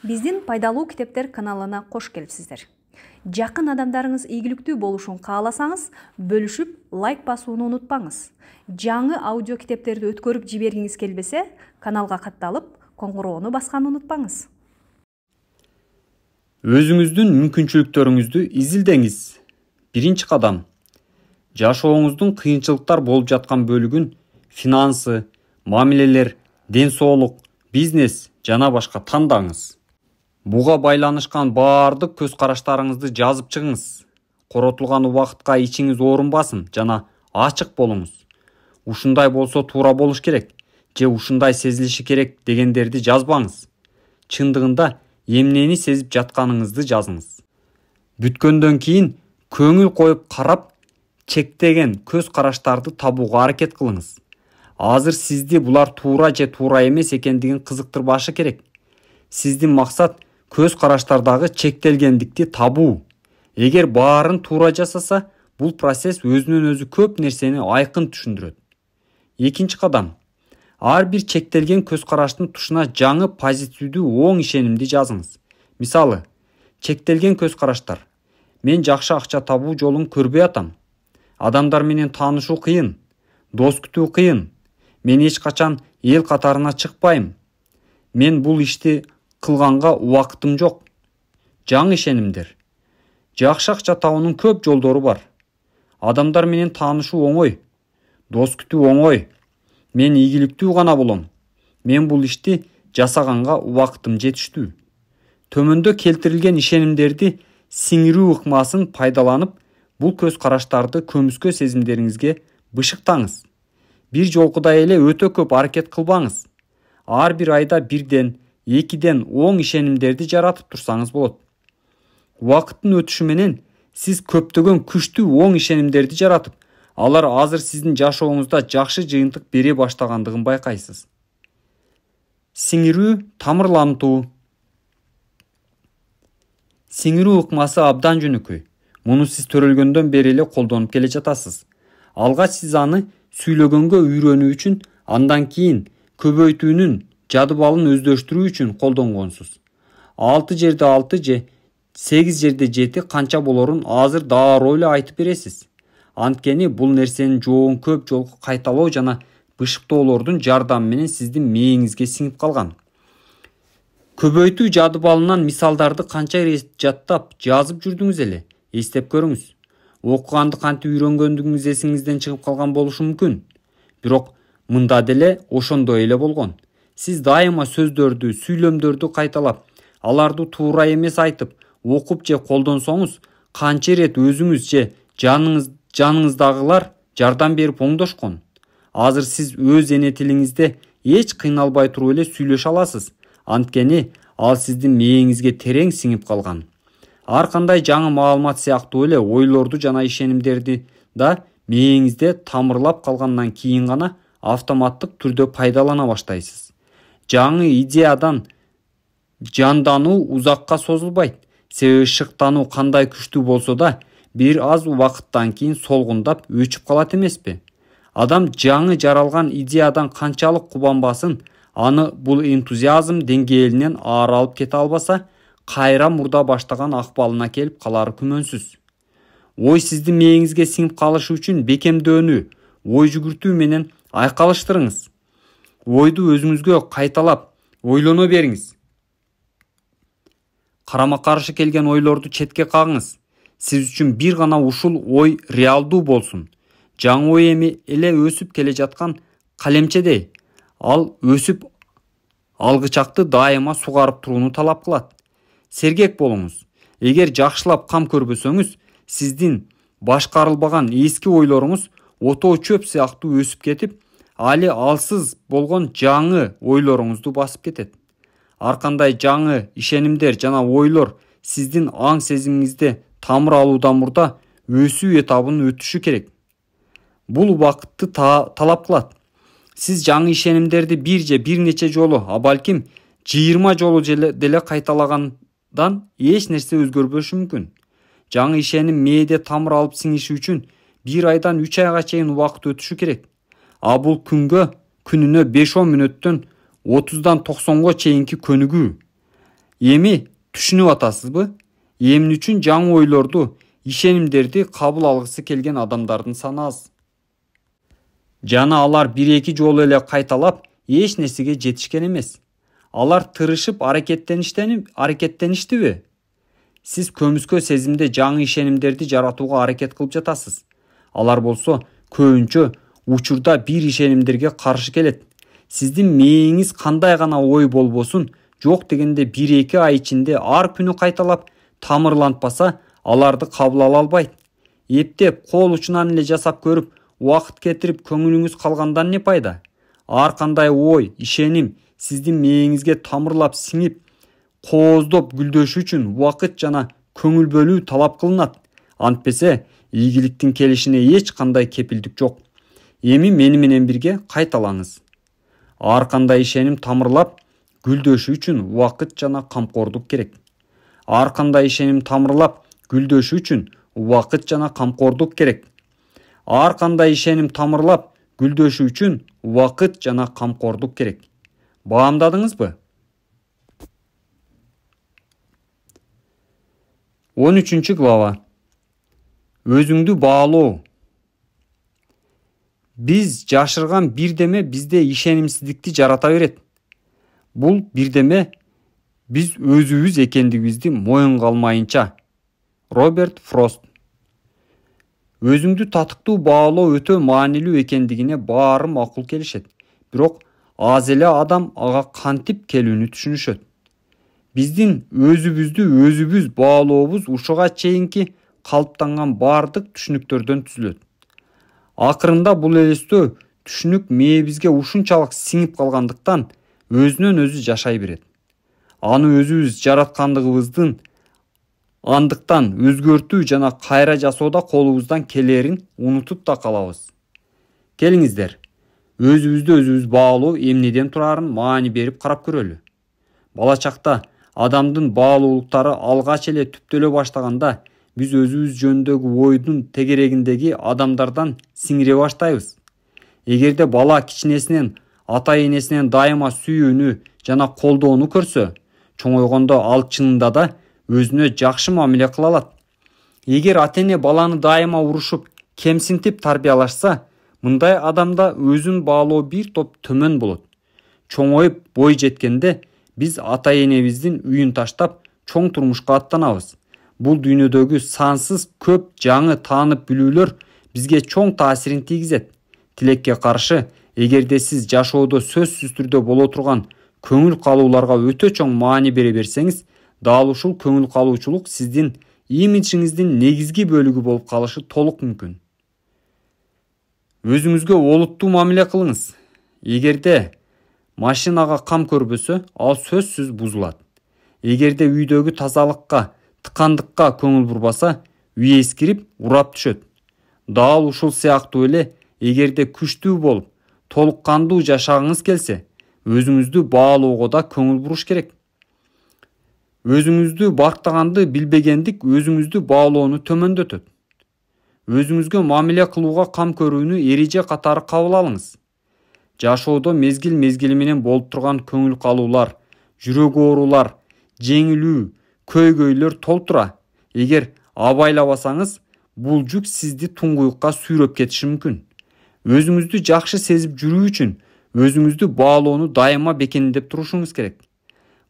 Биздин пайдалуу китептер каналына кош келипсиздер. Жакын адамдарыңыз ийгиликтүү болушун кааласаңыз, бөлүшүп, лайк басууну унутпаңыз. Жаңы аудио китептерди өткөрүп жибергиңиз келбесе, каналга катталып, коңгуроону басканды унутпаңыз. Өзүңүздүн мүмкүнчүлүктөрүңүздү изилдеңиз. Биринчи кадам. Жашооңуздун кыйынчылыктар болуп жаткан бөлүгүн финансы, мамилелер, ден соолук, бизнес жана башка тандаңыз. Буга байланышкан баардык көз караштарыңызды жазып чыгыңыз. Коротулган убакытка ичиңиз оорунбасын жана ачык болуңуз. Ушундай болсо туура болуш керек, же ушундай сезилиши керек дегендерди жазбаңыз. Чындыгында эмнени сезип жатканыңызды жазыңыз. Бүткөндөн кийин көңүл коюп карап, чектеген көз караштарды табууга аракет кылыңыз. Азыр сизди булар туура же туура эмес экендигин кызыктырбашы керек. Сиздин максат көз караштардагы чектелгендикти табуу. Эгер баарын туура жасаса, бул процесс өзүнөн өзү көп нерсени айкын түшүндүрөт. Экинчи кадам. Ар бир чектелген көз караштын тушуна жаңы позитивдүү оң ишенимди жазыңыз. Мисалы, чектелген көз караштар. Мен жакшы акча табуу жолун көрбөй атам. Адамдар менен таанышуу кыйын. Дос күтүү кыйын. Мен эч качан эл катарына чыкпайм. Мен бул ишти кылганга убакытым жок. Жаңы ишенимдер. Жакшы акча табуунун көп жолдору бар. Адамдар менен таанышуу оңой. Дос күтүү оңой. Мен ийгиликтүү гана болом. Мен бул ишти жасаганга убакытым жетиштүү. Төмөндө келтирилген ишенимдерди сиңирүү ыкмасын пайдаланып, бул көз караштарды көмүскө сезимдериңизге бышыктаңыз. Бир жолкудай эле өтө көп аракет кылбаңыз. Ар бир айда бирден, экиден оң ишенимдерди жаратып турсаңыз болот. Убакыттын өтүшү менен сиз көптөгөн күчтүү оң ишенимдерди жаратып, алар азыр сиздин жашооңузда жакшы жыйынтык бере баштагандыгын байкайсыз. Сиңирүү, тамырлантуу. Сиңирүү ыкмасы абдан жөнөкөй. Муну сиз төрөлгөндөн бери эле колдонуп келе жатасыз. Алгач сиз аны сүйлөгөнгө үйрөнүү үчүн, андан кийин көбөйтүүнүн жадыбалын өздөштүрүү үчүн колдонгонсуз. 6 жерде 6 же 8 жерде 7 канча болорун азыр дароо эле айтып бересиз. Анткени бул нерсенин жообун көп жолку кайталоо жана бышыктоолордун жардамы менен сиздин мээңизге сиңип калган. Көбөйтүү жадыбалынан мисалдарды канча ирет жаттап, жазып жүрдүңүз эле, эстеп көрүңүз. Окуганды кантип үйрөнгөндүгүңүз эсиңизден чыгып калган болушу мүмкүн. Бирок мында деле ошондой эле болгон. Сиз дайыма сөздөрдү, сүйлөмдөрдү кайталап, аларды туура эмес айтып, окуп же колдонсоңуз, канча ирет өзүңүз же жаныңыздагылар жардам берип оңдошкон. Азыр сиз өз эне тилиңизде эч кыйналбай туруп эле сүйлөшө аласыз. Анткени ал сиздин мээңизге терең сиңип калган. Ар кандай жаңы маалымат сыяктуу эле ойлорду жана ишенимдерди да мээңизде тамырлап калгандан кийин гана автоматтык түрдө пайдалана баштайсыз. Жаңы идеядан жандануу узакка созулбайт. Себеби шыктануу кандай күчтүү болсо да, бир аз убакыттан кийин солгундап өчүп калат эмеспи? Адам жаңы жаралган идеядан канчалык кубанбасын, аны бул энтузиазм деңгээлинен ары алып кете албаса, кайра мурда баштаган акыбалына келип калары күмөнсүз. Ой сиздин мээңизге сиңип калышы үчүн бекемдөөнү, ой жүгүртүү менен айкалыштырыңыз. Ойду өзүңүзгө кайталап, ойлоно бериңиз. Карама каршы келген ойлорду четке кагыңыз. Сиз үчүн бир гана ушул ой реалдуу болсун. Жаңы ой эми эле өсүп келе жаткан калемчедей. Ал өсүп алгычакты дайыма сугарып турууну талап кылат. Сергек болуңуз. Эгер жакшылап кам көрбөсөңүз, сиздин башкарылбаган эски ойлоруңуз отоо чөп сыяктуу өсүп кетип, али алсыз болгон жаңы ойлоруңузду басып кетет. Ар кандай жаңы ишенимдер жана ойлор сиздин аң сезимиңизде тамыр алуудан мурда өсүү этабын өтүшү керек. Бул убакытты талап кылат. Сиз жаңы ишенимдерди бир же бир нече жолу, а балким 20 жолу деле кайталагандан эч нерсе өзгөрбөшү мүмкүн. Жаңы ишеним мээде тамыр алып сиңиши үчүн 1 айдан 3 айга чейин убакыт өтүшү керек. А бул күнүнө 5-10 мүнөттөн 30-дан 90-го чейинки көнүгүү. Эми түшүнүп атасызбы? Эмне үчүн жаңы ойлорду, ишенимдерди кабыл алгысы келген адамдардын саны аз. Жана алар 1-2 жолу эле кайталап эч нерсеге жетишкен эмес. Алар тырышып аракеттеништиби? Сиз көмүскө сезимде жаңы ишенимдерди жаратууга аракет кылып жатасыз. Алар болсо көбүнчө учурда бир ишенимдерге каршы келет. Сиздин мээңиз кандай гана ой болбосун, жок дегенде 1-2 ай ичинде ар күнү кайталап тамырлантпаса, аларды кабыл ала албайт. Эптеп, кол учунан эле жасап көрүп, убакыт кетирип көңүлүңүз калгандан не пайда? Ар кандай ой, ишеним сиздин мээңизге тамырлап сиңип, кооздоп гүлдөшү үчүн убакыт жана көңүл бөлүү талап кылынат. Антпесе, ийгиликтин келишине эч кандай кепилдик жок. Эми мени менен бирге кайталаңыз. Ар кандай ишеним тамырлап гүлдөшү үчүн убакыт жана камкордук керек. Ар кандай ишеним тамырлап гүлдөшү үчүн убакыт жана камкордук керек. Ар кандай ишеним тамырлап гүлдөшү үчүн убакыт жана камкордук керек. Баамдадыңызбы? 13 глава. Өзүңдү баалоо. Биз жашырган бирдеме бизде ишенимсиздикти жарата берет. Бул бирдеме биз өзүбүз экендигибизди моюнга алмайынча. Роберт Фрост. Өзүңдү татыктуу баалоо өтө маанилүү экендигине баары макул келишет. Бирок аз эле адам ага кантип келүүнү түшүнүшөт. Биздин өзүбүз баалообуз ушуга чейинки калыптанган баардык түшүнүктөрдөн түзүлөт. Акырында бул элестөө түшүнүк мээбизге ушунчалык сиңип калгандыктан өзүнөн өзү жашай берет. Аны өзүбүз жараткандыгыбыздын андыктан өзгөртүү жана кайра жасоодо колубуздан келерин унутуп да калабыз. Келиңиздер, өзүбүздү өзүбүз баалоо эмнеден турарын маани берип карап көрөлү. Бала чакта адамдын баалуулуктары алгач эле түптөлө баштаганда биз өзүбүз жөнүндөгү ойдун тегерегиндеги адамдардан сиңире баштайбыз. Эгерде бала кичинесинен ата энесинен дайыма сүйүүнү жана колдоону көрсө, чоңойгондо ал чынында да өзүнө жакшы мамиле кыла алат. Эгер ата эне баланы дайыма урушуп, кемсинтип тарбиялашса, мындай адамда өзүн баалоо бир топ төмөн болот. Чоңоюп бой жеткенде биз ата энебиздин үйүн таштап, чоң турмушка аттанабыз. Бул дүйнөдөгү сансыз көп жаңы таанып билүүлөр бизге чоң таасирин тийгизет. Тилекке каршы, эгерде сиз жашоодо сөзсүз түрдө боло турган көңүл калууларга өтө чоң маани бере берсеңиз, дал ушул көңүл калуучулук сиздин имиджиңиздин негизги бөлүгү болуп калышы толук мүмкүн. Өзүңүзгө олуттуу мамиле кылыңыз. Эгерде машинага кам көрбөсө, ал сөзсүз бузулат. Эгерде үйдөгү тазалыкка, тыкандыкка көңүл бурбаса, үй эскирип, урап түшөт. Дал ушул сыяктуу эле, эгерде күчтүү болуп, толук кандуу жашагыңыз келсе, өзүңүздү баалоого да көңүл буруш керек. Өзүңүздү бактаганды билбегендик өзүңүздү баалоону төмөндөтөт. Өзүңүзгө мамиле кылууга кам көрүүнү эреже катары кабыл алыңыз. Жашоодо мезгил менен болуп турган көңүл калуулар, жүрөк оорулар, жеңилүү, көйгөйлөр толтура. Эгер абайлабасаңыз, бул жүк сизди туңгуюкка сүйрөп кетиши мүмкүн. Өзүңүздү жакшы сезип жүрүү үчүн өзүңүздү баалоону дайыма бекемдеп турушуңуз керек.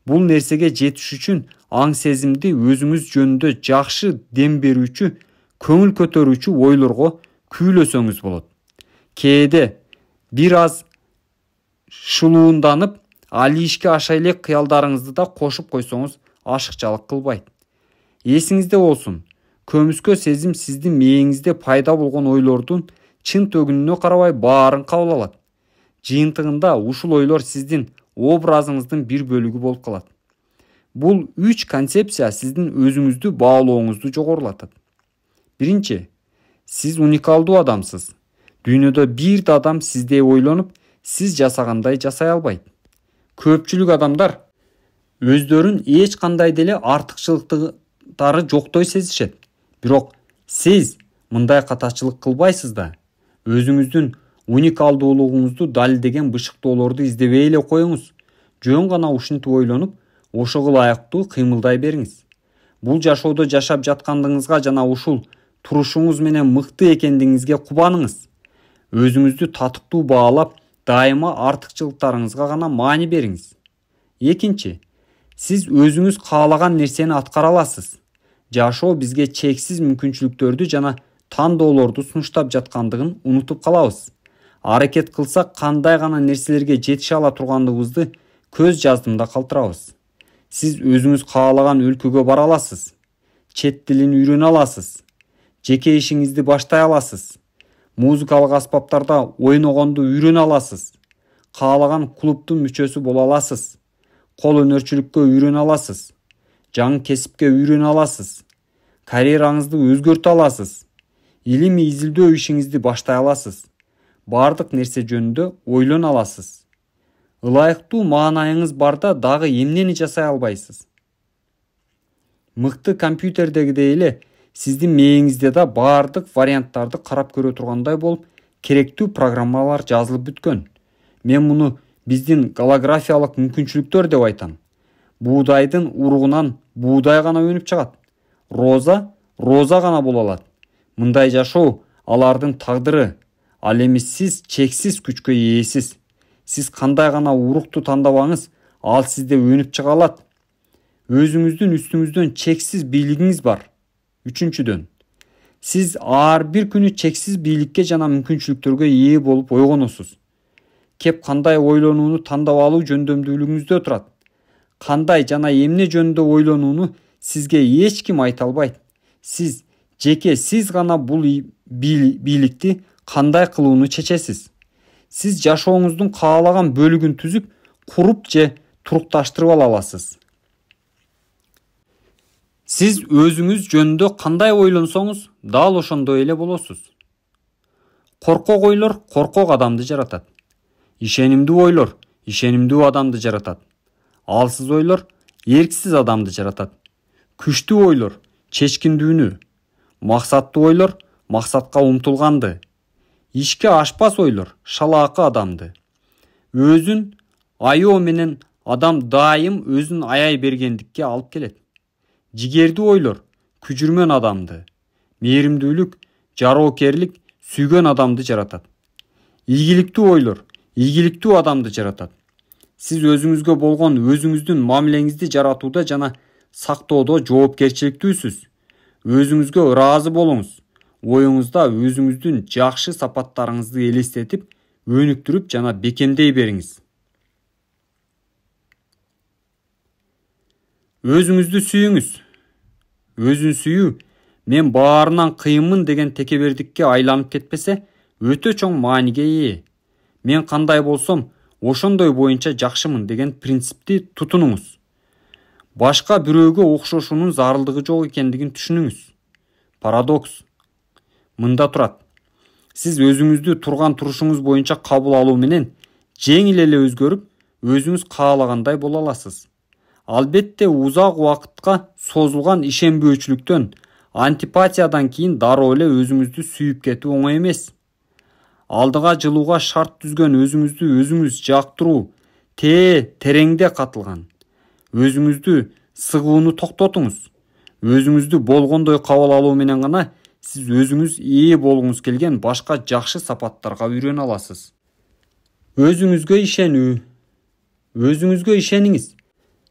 Бул нерсеге жетиш үчүн аң сезимди өзүңүз жөнүндө жакшы дем берүүчү, көңүл көтөрүүчү ойлорго күүлөсөңүз болот. Кээде бир аз шылуунданып, алишке аша элек кыялдарыңызды да кошуп койсоңуз ашыкчалык кылбайт. Эсиңизде болсун, көмүскө сезим сиздин мээңизде пайда болгон ойлордун чын төгүнүнө карабай баарын кабыл алат. Жыйынтыгында ушул ойлор сиздин образыңыздын бир бөлүгү болуп калат. Бул 3 концепция сиздин өзүңүздү баалооңузду жогорулатат. Биринчи, сиз уникалдуу адамсыз. Дүйнөдө бир да адам сиздей ойлонуп, сиз жасагандай жасай албайт. Көпчүлүк адамдар өздөрүн эч кандай деле артыкчылыктары жоктой сезишет. Бирок сиз мындай катачылык кылбайсыз да. Өзүңүздүн уникалдуулугуңузду далилдеген бышыктоолорду издебей эле коюңуз. Жөн гана ушинтип ойлонуп, ошого ылайыктуу кыймылдай бериңиз. Бул жашоодо жашап жаткандыгыңызга жана ушул турушуңуз менен мыкты экендигиңизге кубаныңыз. Өзүңүздү татыктуу баалап, дайыма артыкчылыктарыңызга гана маани бериңиз. Экинчи, сиз өзүңүз каалаган нерсени аткара аласыз. Жашоо бизге чексиз мүмкүнчүлүктөрдү жана тандоолорду сунуштап жаткандыгын унутуп калабыз. Аракет кылсак кандай гана нерселерге жетише ала тургандыгыбызды көз жаздымда калтырабыз. Сиз өзүңүз каалаган өлкөгө бара аласыз. Чет тилин үйрөнө аласыз. Жеке ишиңизди баштай аласыз. Музыкалык аспаптарда ойногонду үйрөнө аласыз. Каалаган клубдун мүчөсү боло аласыз. Кол өнөрчүлүккө үйрөнө аласыз. Жаңы кесипке үйрөнө аласыз. Карьераңызды өзгөртө аласыз. Илимий изилдөө ишиңизди баштай аласыз. Бардык нерсе жөнүндө ойлоно аласыз. Ылайыктуу маанайыңыз барда дагы эмнени жасай албайсыз? Мыкты компьютердегидей эле сиздин мээңизде да бардык варианттарды карап көрө тургандай болуп, керектүү программалар жазылып бүткөн. Мен муну биздин голографиялык мүмкүнчүлүктөр деп айтам. Буудайдын уругунан буудай гана өнүп чыгат. Роза гана боло алат. Мындай жашоо алардын тагдыры. Ал эми сиз чексиз күчкө ээсиз. Сиз кандай гана урукту тандабаңыз, ал сизде өнүп чыга алат. Өзүңүздүн үстүңүздөн чексиз бийлигиңиз бар. Үчүнчүдөн, сиз ар бир күнү чексиз бийликке жана мүмкүнчүлүктөргө ээ болуп ойгоносуз. Кеп кандай ойлонууну тандап алуу жөндөмдүүлүгүңүздө турат. Кандай жана эмне жөнүндө ойлонууну сизге эч ким айта албайт. Сиз гана бул бийликти кандай кылууну чечесиз. Сиз жашооңуздун каалаган бөлүгүн түзүп, куруп же турукташтырып ала аласыз. Сиз өзүңүз жөнүндө кандай ойлонсоңуз, дал ошондой эле болосуз. Коркок ойлор коркок адамды жаратат. Ишенимдүү ойлор ишенимдүү адамды жаратат. Алсыз ойлор эрксиз адамды жаратат. Күчтүү ойлор чечкиндүүнү, максаттуу ойлор максатка умтулганды. Ишке ашпас ойлор шалаакы адамды. Өзүн аябоо менен адам дайым өзүн аяй бергендикке алып келет. Жигердүү ойлор күжүрмөн адамды. Мээримдүүлүк, жароокерлик сүйгөн адамды жаратат. Ийгиликтүү ойлор ийгиликтүү адамды жаратат. Сиз өзүңүзгө болгон өзүңүздүн мамилеңизди жаратууда жана сактоодо жоопкерчиликтүүсүз. Өзүңүзгө ыраазы болуңуз. Оюңузда өзүңүздүн жакшы сапаттарыңызды элестетип, өнүктүрүп жана бекемдей бериңиз. Өзүңүздү сүйүңүз. Өзүн сүйүү мен баарынан кыйынмын деген текебердикке айланып кетпесе, өтө чоң мааниге ээ. Мен кандай болсом, ошондой боюнча жакшымын деген принципти тутунуңуз. Башка бирөөгө окшошуунун зарылдыгы жок экендигин түшүнүңүз. Парадокс мында турат. Сиз өзүңүздү турган турушуңуз боюнча кабыл алуу менен жеңил эле өзгөрүп, өзүңүз каалагандай боло аласыз. Албетте узак убакытка созулган ишенбөөчүлүктөн, антипатиядан кийин дароо эле өзүңүздү сүйүп кетүү оңой эмес. Алдыга жылууга шарт түзгөн өзүңүз жактыруу тереңде катылган. Өзүңүздү сыгууну токтотуңуз. Өзүңүздү болгондой кабыл алуу менен гана сиз өзүңүз ээ болгуңуз келген башка жакшы сапаттарга үйрөнө аласыз. Өзүңүзгө ишенүү. Өзүңүзгө ишениңиз.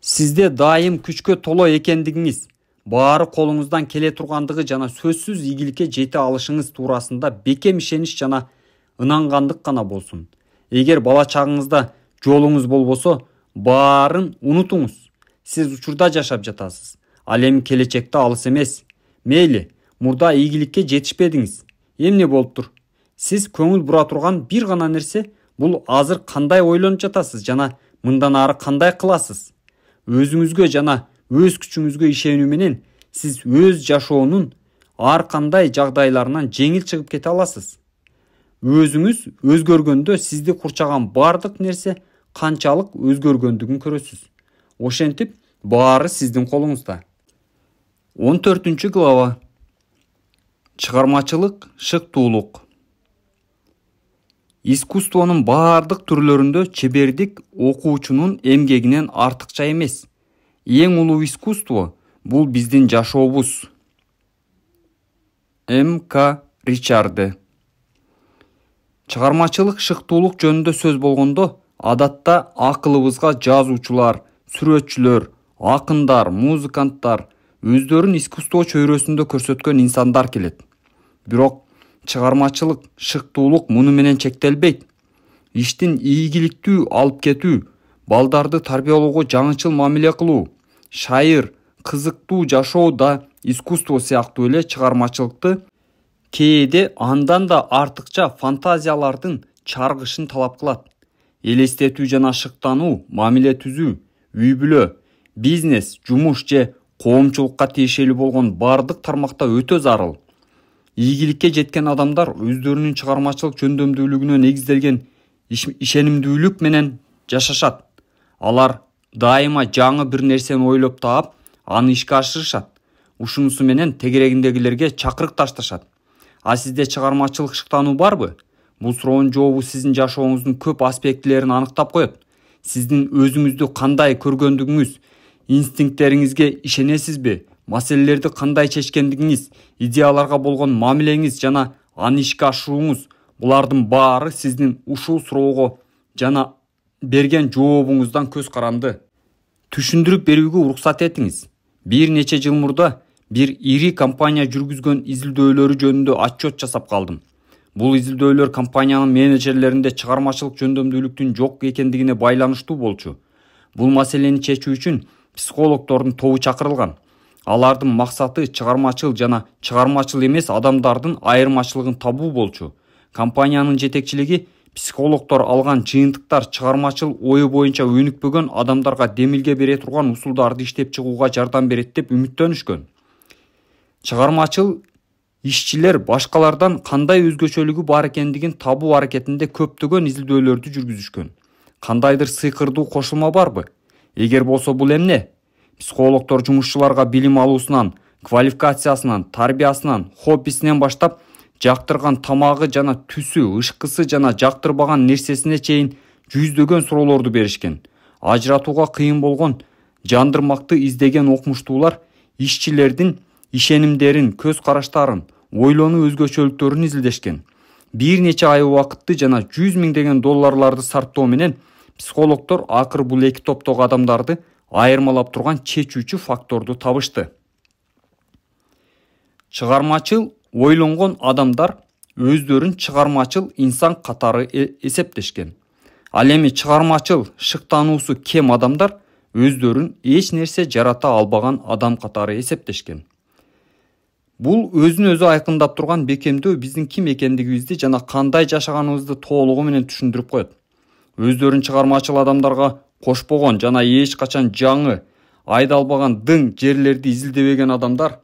Сизде дайым күчкө толо экендигиңиз, баары колуңуздан келе тургандыгы жана сөзсүз ийгиликке жете алышыңыз туурасында бекем ишенич жана ынангандык гана болсун. Эгер бала чагыңызда жолуңуз болбосо, баарын унутуңуз. Сиз учурда жашап жатасыз. Ал эми келечекте алыс эмес. Мейли, мурда ийгиликке жетишпедиңиз. Эмне болуптур? Сиз көңүл бура турган бир гана нерсе бул азыр кандай ойлонуп жатасыз жана мындан ары кандай кыласыз? Өзүңүзгө жана өз күчүңүзгө ишенүү менен сиз өз жашоонун ар кандай жагдайларынан жеңил чыгып кете аласыз. Өзүңүз өзгөргөндө сизди курчаган бардык нерсе канчалык өзгөргөндүгүн көрөсүз. Ошентип, баары сиздин колуңузда. 14-глава. Чыгармачылык, шыктуулук. Искусствонун бардык түрлөрүндө чебердик окуучунун эмгегинен артыкча эмес. Эң улуу искусство бул биздин жашообуз. М.К. Ричарды. Чыгармачылык шыктуулук жөнүндө сөз болгондо, адатта акылыбызга жазуучулар, сүрөтчүлөр, акындар, музыканттар, өздөрүн искусство чөйрөсүндө көрсөткөн инсандар келет. Бирок чыгармачылык шыктуулук муну менен чектелбейт. Иштин ийгиликтүү алып кетүү, балдарды тарбиялоого жаңычыл мамиле кылуу, шайыр, кызыктуу жашоо да искусство сыяктуу эле чыгармачылыкты кээде андан да артыкча фантазиялардын чаргышын талап кылат. Элестетүү жана шыктануу, мамиле түзүү, үй-бүлө, бизнес, жумуш же коомчулукка тиешелүү болгон бардык тармакта өтө зарыл. Ийгиликке жеткен адамдар өздөрүнүн чыгармачылык жөндөмдүүлүгүнө негизделген ишенимдүүлүк менен жашашат. Алар дайыма жаңы бир нерсени ойлоп таап, аны ишке ашырышат. Ушунусу менен тегерегиндегилерге чакырык ташташат. А сизде чыгармачылык шыктануу барбы? Бул суроонун жообу сиздин жашооңуздун көп аспектилерин аныктап коет. Сиздин өзүңүздү кандай көргөндүгүңүз, инстинкттериңизге ишенесизби? Маселелерди кандай чечкендигиңиз, идеяларга болгон мамилеңиз жана аны ишке ашырууңуз, булардын баары сиздин ушул суроого жана берген жообуңуздан көз каранды. Түшүндүрүп берүүгө уруксат этиңиз. Бир нече жыл мурда бир ири компания жүргүзгөн изилдөөлөрү жөнүндө отчет жасап калдым. Бул изилдөөлөр компаниянын менеджерлеринде чыгармачылык жөндөмдүүлүктүн жок экендигине байланыштуу болчу. Бул маселени чечүү үчүн психологдордун тобу чакырылган. Алардын максаты чыгармачыл жана чыгармачыл эмес адамдардын айырмачылыгын табуу болчу. Компаниянын жетекчилиги психологдор алган жыйынтыктар чыгармачыл ою боюнча өнүкпөгөн адамдарга демилге бере турган усулдарды иштеп чыгууга жардам берет деп үмүттөнүшкөн. Чыгармачыл ишчилер башкалардан кандай өзгөчөлүгү бар экендигин табуу аракетинде көптөгөн изилдөөлөрдү жүргүзүшкөн. Кандайдыр сыйкырдуу кошулма барбы? Эгер болсо бул эмне? Психологдор жумушчуларга билим алуусунан, квалификациясынан, тарбиясынан, хоббисинен баштап, жактырган тамагы жана түсү, ышкысы жана жактырбаган нерсесине чейин жүздөгөн суроолорду беришкен. Ажыратууга кыйын болгон жандырмакты издеген окумуштуулар ишчилердин ишенимдерин, көз караштарын, ойлонуу өзгөчөлүктөрүн изилдешкен. Бир нече ай убакытты жана 100 миңдеген долларларды сарптоо менен психологдор акыры бул эки топтогу адамдарды айырмалап турган чечүүчү факторду табышты. Чыгармачыл ойлонгон адамдар өздөрүн чыгармачыл инсан катары эсептешкен. Ал эми чыгармачыл шыктануусу кем адамдар өздөрүн эч нерсе жарата албаган адам катары эсептешкен. Бул өзүн өзү айкындап турган бекемдөө биздин ким экендигибизди жана кандай жашаганыбызды толугу менен түшүндүрүп коет. Өздөрүн чыгармачыл адамдарга кошпогон жана эч качан жаңы, айдалбаган дың жерлерди изилдебеген адамдар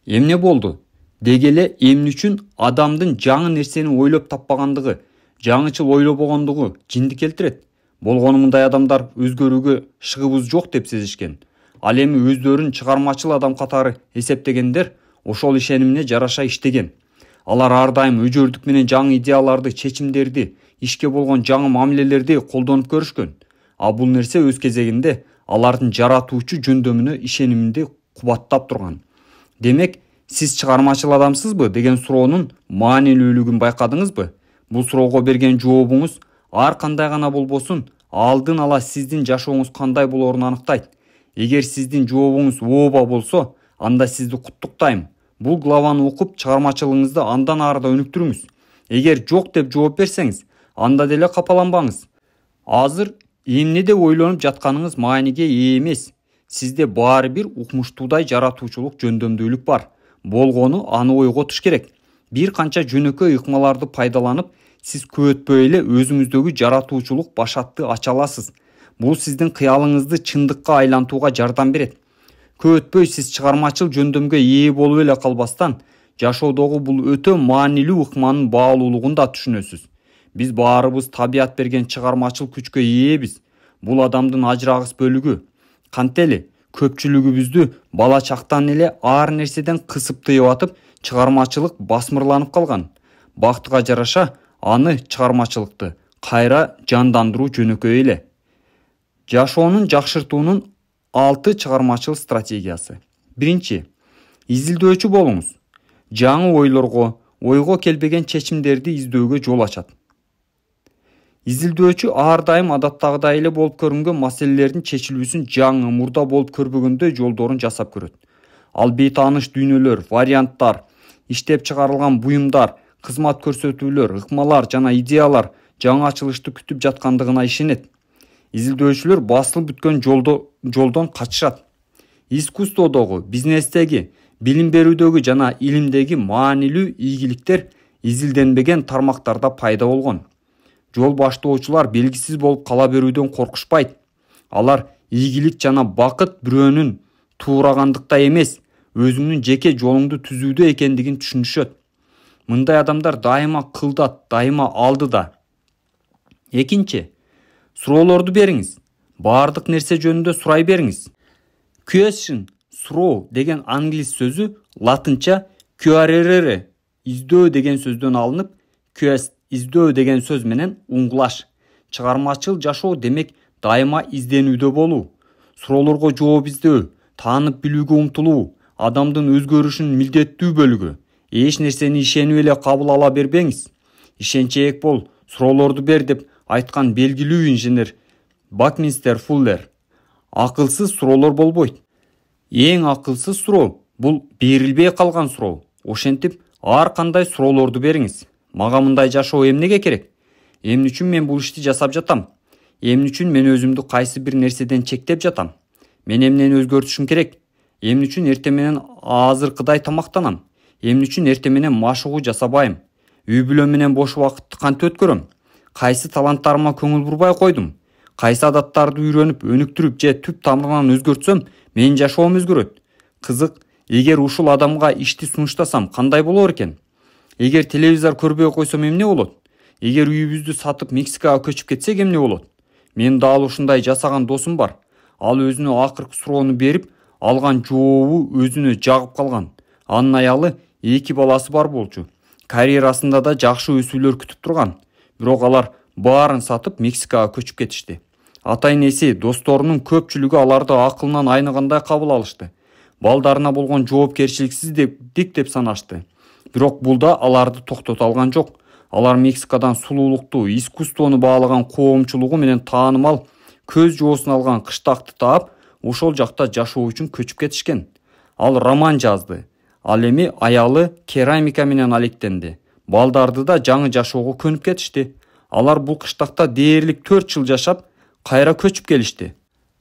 эмне болду? Деги эле эмне үчүн адамдын жаңы нерсени ойлоп таппагандыгы, жаңычыл ойлобогондугу жинди келтирет? Болгону мындай адамдар өзгөрүүгө шыгыбыз жок деп сезишкен. Ал эми өздөрүн чыгармачыл адам катары эсептегендер ошол ишенимине жараша иштеген. Алар ар дайым өжөрдүк менен жаңы идеяларды, чечимдерди, ишке болгон жаңы мамилелерди колдонуп көрүшкөн. А бул нерсе өз кезегинде алардын жаратуучу жөндөмүнө ишениминди кубаттап турган. Демек, сиз чыгармачыл адамсызбы деген суроонун маанилүүлүгүн байкадыңызбы? Бул суроого берген жообуңуз ар кандай гана болбосун, алдын ала сиздин жашооңуз кандай болоорун аныктайт. Эгер сиздин жообуңуз ооба болсо, анда сизди куттуктайм. Бул главаны окуп, чыгармачылыгыңызды андан ары да өнүктүрүңүз. Эгер жок деп жооп берсеңиз, анда деле капаланбаңыз. Азыр эмне деп ойлонуп жатканыңыз мааниге ээ эмес. Сизде баары бир укмуштуудай жаратуучулук жөндөмдүүлүк бар. Болгону аны ойготуш керек. Бир канча жөнөкөй ыкмаларды пайдаланып, сиз көтпөй эле өзүңүздөгү жаратуучулук башатты ача аласыз. Бул сиздин кыялыңызды чындыкка айлантууга жардам берет. Көтпөй сиз чыгармачыл жөндөмгө ээ болуп эле калбастан, жашоодогу бул өтө маанилүү ыкманын баалуулугун да түшүнөсүз. Биз баарыбыз табият берген чыгармачыл күчкө ээбиз. Бул адамдын ажырагыс бөлүгү. Кантели, көпчүлүгүбүздү бала чактан эле ар нерседен кысып тыйып атып, чыгармачылык басмырланып калган. Бактыга жараша, аны чыгармачылыкты кайра жандандыруу жөнөкөй эле. Жашоонун жакшыртуунун 6 чыгармачылык стратегиясы. Биринчи, изилдөөчү болуңуз. Жаңы ойго келбеген чечимдерди издөөгө жол ачат. Изилдөөчү ар дайым адаттагыдай эле болуп көрүнгөн маселелердин чечилүүсүн жаңы, мурда болуп көрбөгөндөй жолдорун жасап көрөт. Ал бейтааныш дүйнөлөр, варианттар, иштеп чыгарылган буюмдар, кызмат көрсөтүүлөр, ыкмалар жана идеялар жаңачылышты күтүп жаткандыгына ишенет. Изилдөөчүлөр басылып бүткөн жолдон качышат. Искусстводогу, бизнестеги, билим берүүдөгү жана илимдеги маанилүү ийгиликтер изилденбеген тармактарда пайда болгон. Жол баштоочулар белгисиз болуп кала берүүдөн коркушпайт. Алар ийгилик жана бакыт бирөөнүн туурагандыкта эмес, өзүңнүн жеке жолуңду түзүүдө экендигин түшүнүшөт. Мындай адамдар дайыма кылдат, дайыма алдыда. Экинчи, суроолорду бериңиз. Баардык нерсе жөнүндө сурай бериңиз. Question, суроо деген англис сөзү латынча querere, издөө деген сөздөн алынып, quest, издөө деген сөз менен уңгулаш. Чыгармачыл жашоо демек дайыма изденүүдө болуу. Суроолорго жооп издөө, таанып билүүгө умтулуу, адамдын өзгөрүшүнүн милдеттүү бөлүгү. Эч нерсени ишенип эле кабыл ала бербеңиз. Ишенчээк бол, суроолорду бер деп айткан белгилүү инженер Бакминстер Фуллер. Акылсыз суроолор болбойт. Эң акылсыз суроо бул берилбей калган суроо. Ошентип ар кандай суроолорду бериңиз. Мага мындай жашоо эмнеге керек? Эмне үчүн мен бул ишти жасап жатам? Эмне үчүн мен өзүмдү кайсы бир нерседен чектеп жатам? Мен эмнени өзгөртүшүм керек? Эмне үчүн эртең менен азыркыдай тамактанам? Эмне үчүн эртең менен машыгуу жасабайм? Үй бүлө менен бош убакытты кантип өткөрөм? Кайсы таланттарыма көңүл бурбай койдум? Кайсы адаттарды үйрөнүп, өнүктүрүп же түп тамырынан өзгөртсөм, менин жашоом өзгөрөт. Кызык, эгер ушул адамга ишти сунуштасам, кандай болор экен? Эгер телевизор көрбөй койсом эмне болот? Эгер үйүбүздү сатып Мексикага көчүп кетсек эмне болот? Мен дал ушундай жасаган досум бар. Ал өзүнө акыркы суроону берип, алган жообу өзүнө жагып калган. Анын аялы 2 баласы бар болчу. Карьерасында да жакшы өсүүлөр күтүп турган. Бирок алар баарын сатып Мексикага көчүп кетишти. Ата-энеси, досторунун көпчүлүгү аларды акылынан айныгандай кабыл алышты. Балдарына болгон жоопкерчиликсиздик деп санашты. Бирок бул да аларды токтото алган жок. Алар Мексикадан сулуулукту, искусствону баалаган коомчулугу менен таанымал көз жоосун алган кыштакты таап, ошол жакта жашоо үчүн көчүп кетишкен. Ал роман жазды. Ал эми аялы керамика менен алектенди. Балдарды да жаңы жашоого көнүп кетишти. Алар бул кыштакта дээрлик 4 жыл жашап, кайра көчүп келишти.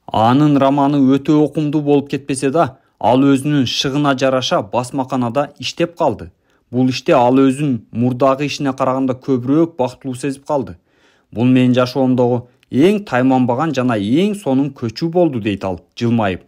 Анын романы өтө окумдуу болуп кетпесе да, ал өзүнүн шыгына жараша басмаканада иштеп калды. Бул иште ал өзүн мурдагы ишине караганда көбүрөөк бактылуу сезип калды. Бул менин жашоомдогу эң тайманбаган жана эң сонун көчүү болду, дейт ал жылмайып.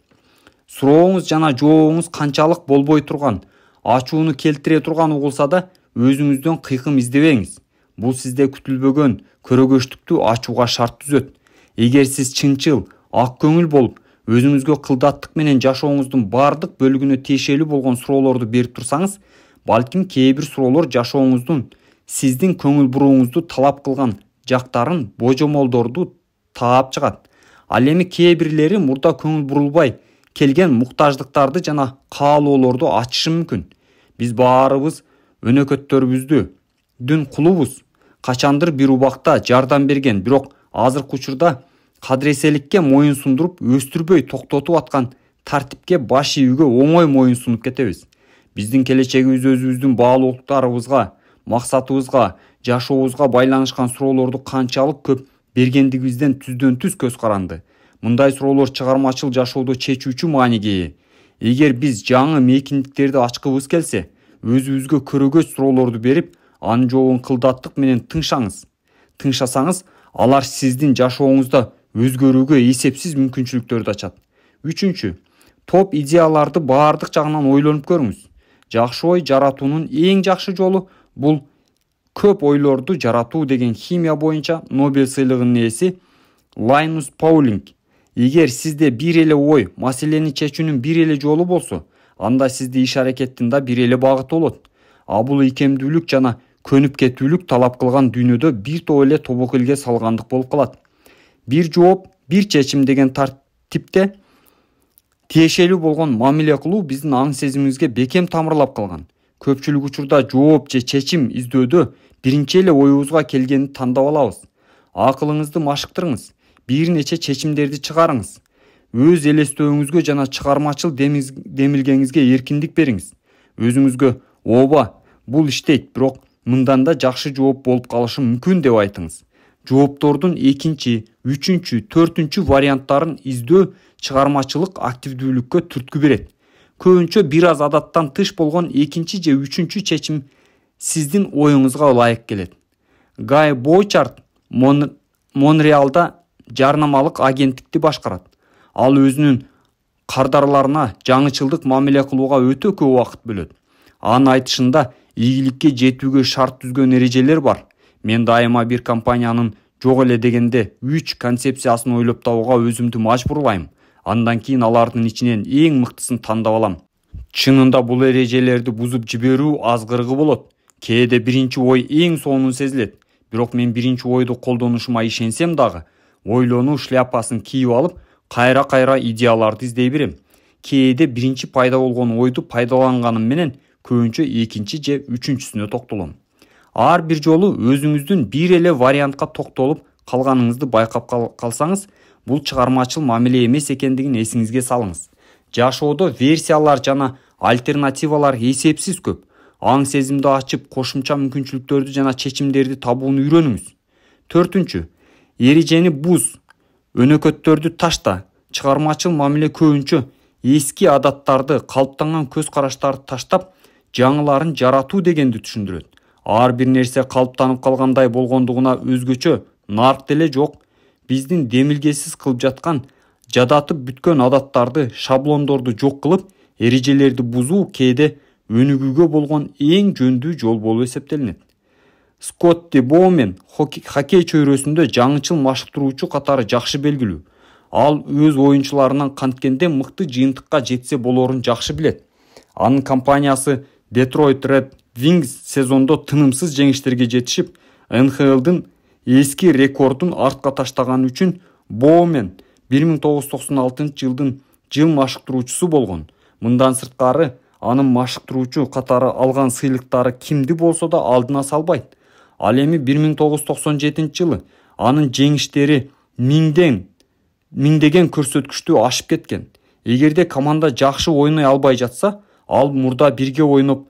Сурооңуз жана жообуңуз канчалык болбой турган, ачууну келтире турган угулса да, өзүңүздөн кыйкым издебеңиз. Бул сизде күтүлбөгөн көрөгөчтүктү ачууга шарт түзөт. Эгер сиз чынчыл, ак көңүл болуп, өзүңүзгө кылдаттык менен жашооңуздун бардык бөлүгүнө тиешелүү болгон суроолорду берип турсаңыз, балким кээ бир суроолор жашооңуздун сиздин көңүл бурууңузду талап кылган жактарын божомолдорду таап чыгат. Ал эми кээ бирлери мурда көңүл бурулбай келген муктаждыктарды жана каалоолорду ачышы мүмкүн. Биз баарыбыз өнөкөттөрүбүздүн кулубуз. Качандыр бир убакта жардам берген, бирок азыркы учурда кадыреселикке моюн сундуруп, өстүрбөй токтотуп аткан тартипке баш ийүүгө оңой моюн сунуп кетебиз. Биздин келечегибиз өзүбүздүн баалуулуктарыбызга, максатыбызга, жашообузга байланышкан суроолорду канчалык көп бергендигибизден түздөн-түз көз каранды. Мындай суроолор чыгармачыл жашоодо чечүүчү мааниге ээ. Эгер биз жаңы мейкиндиктерди ачкыбыз келсе, өзүбүзгө көрөгөч суроолорду берип, анын жообун кылдаттык менен тыңшасаңыз, алар сиздин жашооңузда өзгөрүүгө эсепсиз мүмкүнчүлүктөрдү ачат. Үчүнчү, топ идеяларды баардык жагынан ойлонуп көрүңүз. Жакшы ой жаратуунун эң жакшы жолу бул көп ойлорду жаратуу деген химия боюнча Нобель сыйлыгынын ээси Лайнус Паулинг. Эгер сизде бир эле ой, маселени чечүүнүн бир эле жолу болсо, анда сизде иш аракеттин да бир эле багыты болот. А бул ийкемдүүлүк жана көнүп кетүүлүк талап кылган дүйнөдө бир топ эле тобокелге салгандык болуп калат. Бир жооп, бир чечим деген тартипте тиешелүү болгон мамиле кылуу биздин аң сезимибизге бекем тамырлап калган. Көпчүлүк учурда жооп же чечим издөөдө биринчи эле оюбузга келгенди тандап алабыз. Акылыңызды машыктырыңыз, бир нече чечимдерди чыгарыңыз. Өз элестөөңүзгө жана чыгармачыл демилгеңизге эркиндик бериңиз. Өзүңүзгө ооба, бул иштейт, бирок мындан да жакшы жооп болуп калышы мүмкүн деп айтыңыз. Жооптордун экинчи, үчүнчү, төртүнчү варианттарын издөө чыгармачылык активдүүлүккө түрткү берет. Көбүнчө бир аз адаттан тыш болгон экинчи же үчүнчү чечим сиздин оюңузга ылайык келет. Гай Боучард Монреалда жарнамалык агенттикти башкарат. Ал өзүнүн кардарларына жаңычылдык мамиле кылууга өтө көп убакыт бөлөт. Анын айтышында ийгиликке жетүүгө шарт түзгөн эрежелер бар. Мен дайыма бир компаниянын жок эле дегенде 3 концепциясын ойлоп табууга өзүмдү мажбурлайм. Андан кийин алардын ичинен эң мыктысын тандап алам. Чынында бул эрежелерди бузуп жиберүү азгыргы болот. Кээде биринчи ой эң сонун сезилет. Бирок мен биринчи ойду колдонушума ишенсем дагы, ойлонуу шляпасын кийип алып, кайра идеяларды издей берем. Кээде биринчи пайда болгон ойду пайдаланганым менен көбүнчө экинчи же үчүнчүсүнө токтолом. Ар бир жолу өзүңүздүн бир эле вариантка токтолуп калганыңызды байкап калсаңыз, бул чыгармачыл мамиле эмес экендигин эсиңизге салыңыз. Жашоодо версиялар жана альтернативалар эсепсиз көп. Аң сезимди ачып, кошумча мүмкүнчүлүктөрдү жана чечимдерди табууну үйрөнүңүз. Төртүнчү, эрежени буз, өнөкөттөрдү ташта. Чыгармачыл мамиле көбүнчө эски адаттарды, калыптанган көз караштарды таштап, жаңыларын жаратуу дегенди түшүндүрөт. Ар бир нерсе калыптанып калгандай болгондугуна өзгөчө нарк деле жок. Биздин демилгесиз кылып жаткан, жадатып бүткөн адаттарды, шаблондорду жок кылып, эрежелерди бузуу кээде өнүгүүгө болгон эң жөндүү жол болуп эсептелинет. Скотти Боумен хоккей чөйрөсүндө жаңычыл машыктыруучу катары жакшы белгилүү. Ал өз оюнчуларынан канткенде мыкты жыйынтыкка жетсе болорун жакшы билет. Анын компаниясы Detroit Red Wings сезондо тынымсыз жеңиштерге жетишип, НХЛдын эски рекордун артка таштаганы үчүн Боумен 1996 жылдын жыл машыктыруучусу болгон. Мындан сырткары, анын машыктыруучу катары алган сыйлыктары кимди болсо да алдына салбайт. Ал эми 1997 жылы анын жеңиштери миңдеген көрсөткүчтү ашып кеткен. Эгерде команда жакшы ойной албай жатса, ал мурда бирге ойноп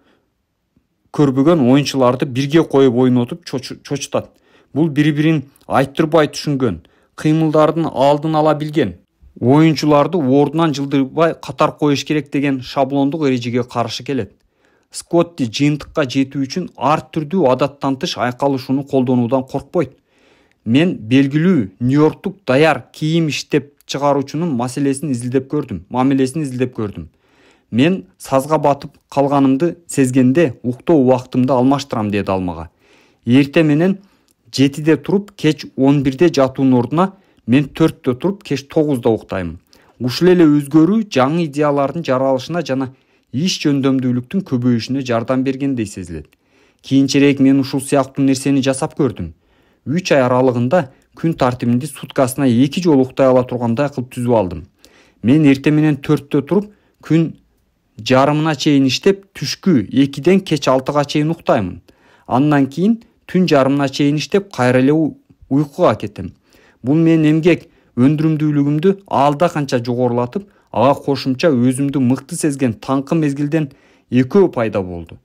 көрбөгөн оюнчуларды бирге коюп ойнотуп чочутат. Бул бири-бирин айттырбай түшүнгөн, кыймылдардын алдын ала билген, оюнчуларды ордунан жылдырбай катар коюш керек деген шаблондук эрежеге каршы келет. Скотти жыйынтыкка жетүү үчүн ар түрдүү адаттан тыш айкалышууну колдонуудан коркпойт. Мен белгилүү Нью-Йорктук даяр кийим иштеп чыгаруучунун мамилесин изилдеп көрдүм. Мен сазга батып калганымды сезгенде уктоо убактымды алмаштырам, деди ал мага. Эрте менен 7-де туруп, кеч 11-де жатуунун ордуна мен 4-те туруп, кеч 9-да уктайм. Ушул эле өзгөрүү жаңы идеялардын жаралышына жана иш жөндөмдүүлүктүн көбөйүшүнө жардам бергендей сезилет. Кийинчерээк мен ушул сыяктуу нерсени жасап көрдүм. 3 ай аралыгында күн тартибинди суткасына 2 жолу уктай ала тургандай кылып түзүп алдым. Мен эрте менен 4-те туруп, күн жарымына чейин иштеп, түшкү 2-ден кеч 6-га чейин уктаймын. Андан кийин түн жарымына чейин иштеп, кайра эле уйкуга кетем. Бул менин эмгек өндүрүмдүүлүгүмдү алда канча жогорулатып, ага кошумча өзүмдү мыкты сезген таңкы мезгилден экөө пайда болду.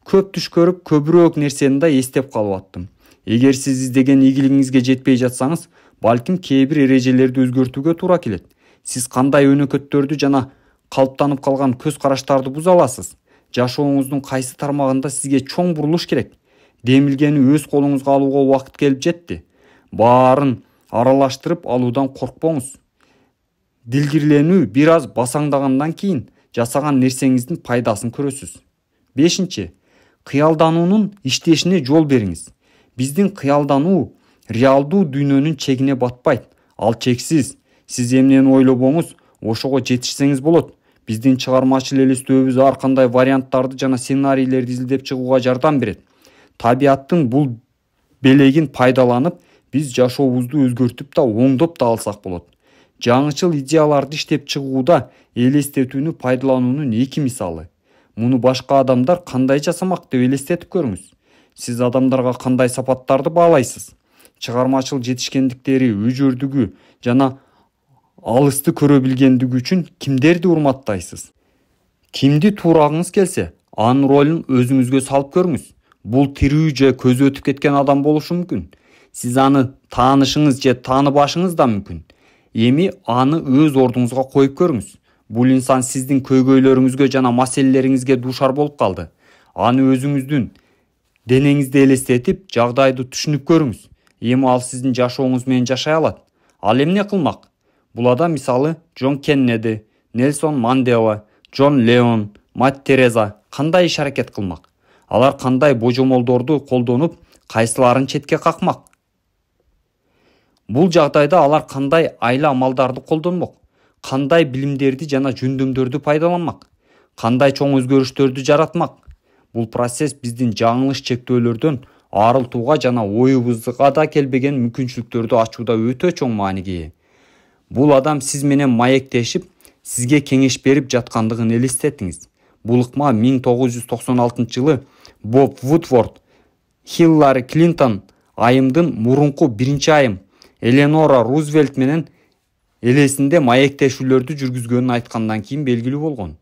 Көп түш көрүп, көбүрөөк нерсени да эстеп калып аттым. Эгер сиз издеген ийгилигиңизге жетпей жатсаңыз, балким кээ бир эрежелерди өзгөртүүгө туура келет. Сиз кандай өнөкөттөрдү жана калыптанып калган көз караштарды буза аласыз? Жашооңуздун кайсы тармагында сизге чоң бурулуш керек? Демилгени өз колуңузга алууга убакыт келип жетти. Баарын аралаштырып алуудан коркпоңуз. Дилгирленүү бир аз басаңдагандан кийин жасаган нерсеңиздин пайдасын көрөсүз. 5. Кыялдануунун иштешине жол бериңиз. Биздин кыялдануу реалдуу дүйнөнүн чегине батпайт. Ал чексиз. Сиз эмнени ойлобоңуз, ошого жетишсеңиз болот. Биздин чыгармачыл элестөөбүз ар кандай варианттарды жана сценарийлерди изилдеп чыгууга жардам берет. Табиаттын бул белегин пайдаланып, биз жашообузду өзгөртүп да оңдоп да алсак болот. жаңычыл идеяларды иштеп чыгууда элестетүүнү пайдалануунун 2 мисалы. Муну башка адамдар кандай жасамак деп элестетип көрүңүз. Сиз адамдарга кандай сапаттарды баалайсыз? Чыгармачыл жетишкендиктери, өжөрдүгү жана алысты көрө билгендиги үчүн кимдерди урматтайсыз? Кимди туурагыңыз келсе, анын ролун өзүңүзгө салып көрүңүз. Бул тирүү же көзү өтүп кеткен адам болушу мүмкүн. Сиз аны таанышыңыз же тааныбашыңыз да мүмкүн. Эми аны өз ордуңузга коюп көрүңүз. Бул инсан сиздин көйгөйлөрүңүзгө жана маселелериңизге дуушар болуп калды. Аны өзүңүздүн денеңизди элестетип, жагдайды түшүнүп көрүңүз. Эми ал сиздин жашооңуз менен жашай алат. Ал эмне кылмак? Бул адам мисалы Джон Кеннеди, Нельсон Мандела, Джон Леон, Мать Тереза кандай иш-аракет кылмак? Алар кандай божомолдорду колдонуп, кайсыларын четке какмак? Бул жагдайда алар кандай айла амалдарды колдонмок? Кандай билимдерди жана жөндөмдөрдү пайдаланмак? Кандай чоң өзгөрүштөрдү жаратмак? Бул процесс биздин жаңылыш чектөөлөрдөн арылтууга жана оюбузга да келбеген мүмкүнчүлүктөрдү ачууда өтө чоң мааниге ээ. Бул адам сиз менен маектешип, сизге кеңеш берип жаткандыгын элестетиңиз. Бул ыкма 1996-жылы Боб Вудворд, Хиллари Клинтон айымдын мурунку биринчи айым Эленора Рузвельт менен элесинде маектешүүлөрдү жүргүзгөнүн айткандан кийин белгилүү болгон.